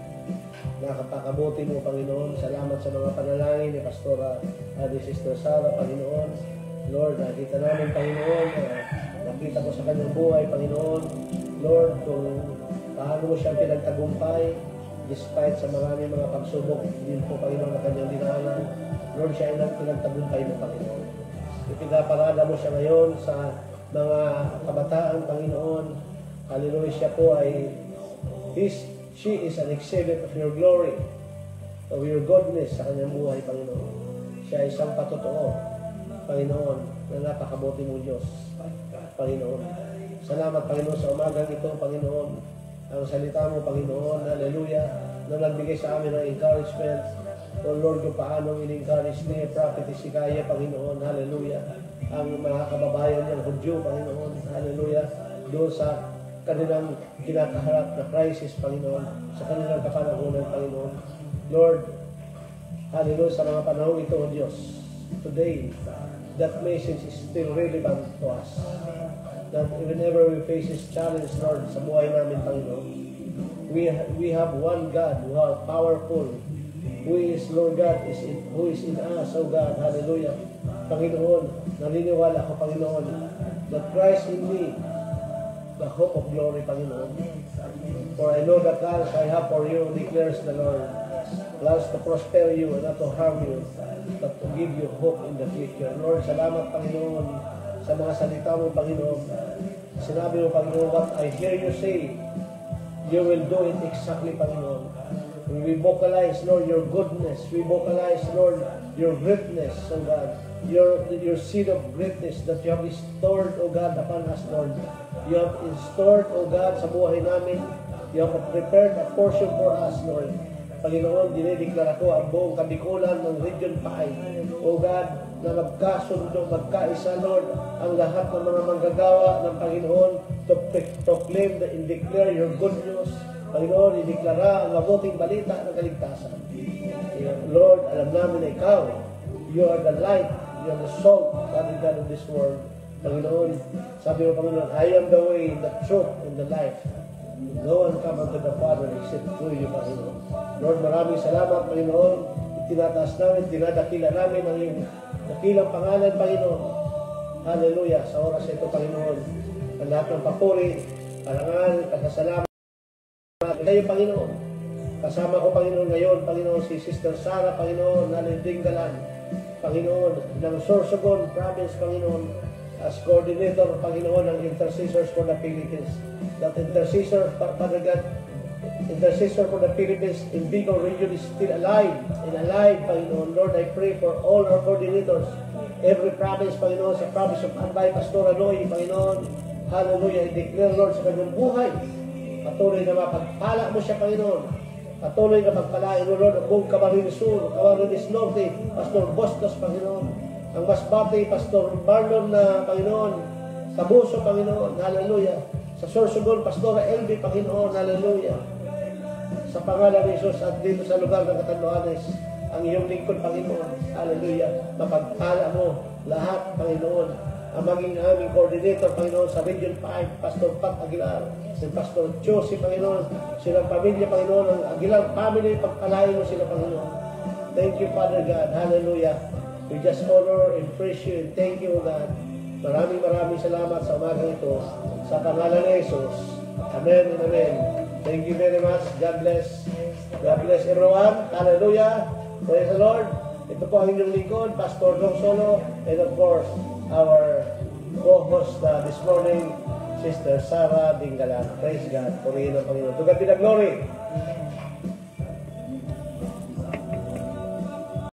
Nakapakabuti mo, Panginoon. Salamat sa mga panalangin ni Pastora ni Sister Sarah, Panginoon. Lord, nakita namin, Panginoon, nakita ko sa kanyang buhay, Panginoon. Lord, kung paano mo siyang pinagtagumpay, despite sa marami mga pagsubok din po, Panginoon, na kanyang dinaanan, Lord, siya ay pinagtagumpay mo, Panginoon. Ipinaparada mo siya ngayon sa mga kabataan, Panginoon. Hallelujah, siya po ay she is an exhibit of your glory, of your goodness sa kanyang buhay, Panginoon. Siya ay isang patotoo, Panginoon, na napakabuti mong Diyos, Panginoon. Salamat, Panginoon, sa umagang ito, Panginoon. Ang salita mo, Panginoon, hallelujah, na nagbigay sa amin ng encouragement. O Lord, kung paano in-encourage ni Prophet Hezekiah, Panginoon, hallelujah, ang mga kababayan niyang Hudyo, Panginoon, hallelujah, doon sa kanilang kinakaharap na crisis, Panginoon, sa kanilang kapanahonan, Panginoon. Lord, hallelujah, sa mga panahon ito, O Diyos, today, that message is still relevant to us. That whenever we face this challenge, Lord, sa buhay namin, Panginoon, we have one God who is powerful, who is Lord God, who is in us, O God, hallelujah. Panginoon, naniniwala ako, Panginoon, that Christ in me, the hope of glory, Panginoon. For I know the plans I have for you, declares the Lord, plans to prosper you and not to harm you, but to give you hope in the future. Lord, salamat, Panginoon, sa mga salita mo, Panginoon. Sinabi mo, Panginoon, what I hear you say, you will do it exactly, Panginoon. We vocalize, Lord, your goodness. We vocalize, Lord, your greatness, O God. Your seed of greatness that you have stored, O God, upon us, Lord. You have stored, O God, sa buhay namin. You have prepared a portion for us, Lord. Panginoon, dinideklara ko ang buong kabikulan ng Region 5. O God, na magkasundo, magkaisa, Lord, ang lahat ng mga manggagawa ng Panginoon to proclaim and declare your good news. Panginoon, ideklara ang mabuting balita ng kaligtasan. Lord, alam namin na ikaw, you are the light, you are the salt, Father God of this world. Panginoon, sabi mo, Panginoon, I am the way, the truth, and the life. No one come unto the Father except through you, Panginoon. Lord, maraming salamat, Panginoon. Itinataas namin, tinadakila namin ang iyong dakilang pangalan, Panginoon. Hallelujah. Sa oras ito, Panginoon, ang lahat ng papuri, parangal, pasasalamat kayo, Panginoon. Kasama ko, Panginoon, ngayon, Panginoon, si Sister Sarah, Panginoon, Nalindinggalan, Panginoon, ng Sorsogon Province, Panginoon, as coordinator, Panginoon, ng Intercessors for the Philippines. That intercessor, Father God, intercessor for the Philippines in Bicol region is still alive, Panginoon. Lord, I pray for all our coordinators, every province, Panginoon, sa province of Albay, Pastor Anoy, Panginoon, hallelujah, I declare, Lord, sa kanyang buhay, patuloy na mapagpala mo siya, Panginoon. Patuloy na magpalain mo, Lord, ang buong Camarines Sur, Camarines Norte, Pastor Bostos, Panginoon. Ang Masbate, Pastor Marlon na, Panginoon. Tabuso, Panginoon, hallelujah. Sa Sorsogon, Pastora LB, Panginoon, hallelujah. Sa pangalan ni Jesus at dito sa lugar ng Catanduanes, ang iyong lingkod, Panginoon, hallelujah. Mapagpala mo lahat, Panginoon. Ang maging aming coordinator, Panginoon, sa Region 5, Pastor Pat Aguilar, si Pastor Josie, Panginoon, silang pamilya, Panginoon, ang Aguilar family, pagpalain mo sila, Panginoon. Thank you, Father God, hallelujah. We just honor and praise you and thank you, God. Maraming salamat sa umagang ito. Sa pangalan ni Jesus. Amen and amen. Thank you very much. God bless. God bless everyone. Hallelujah. Praise the Lord. Ito po ang inyong lingkod, Pastor Dong Solo, and of course, our co-host this morning, Sister Sarah Dinggalan. Praise God. Purihin ang Panginoon. To God be the glory.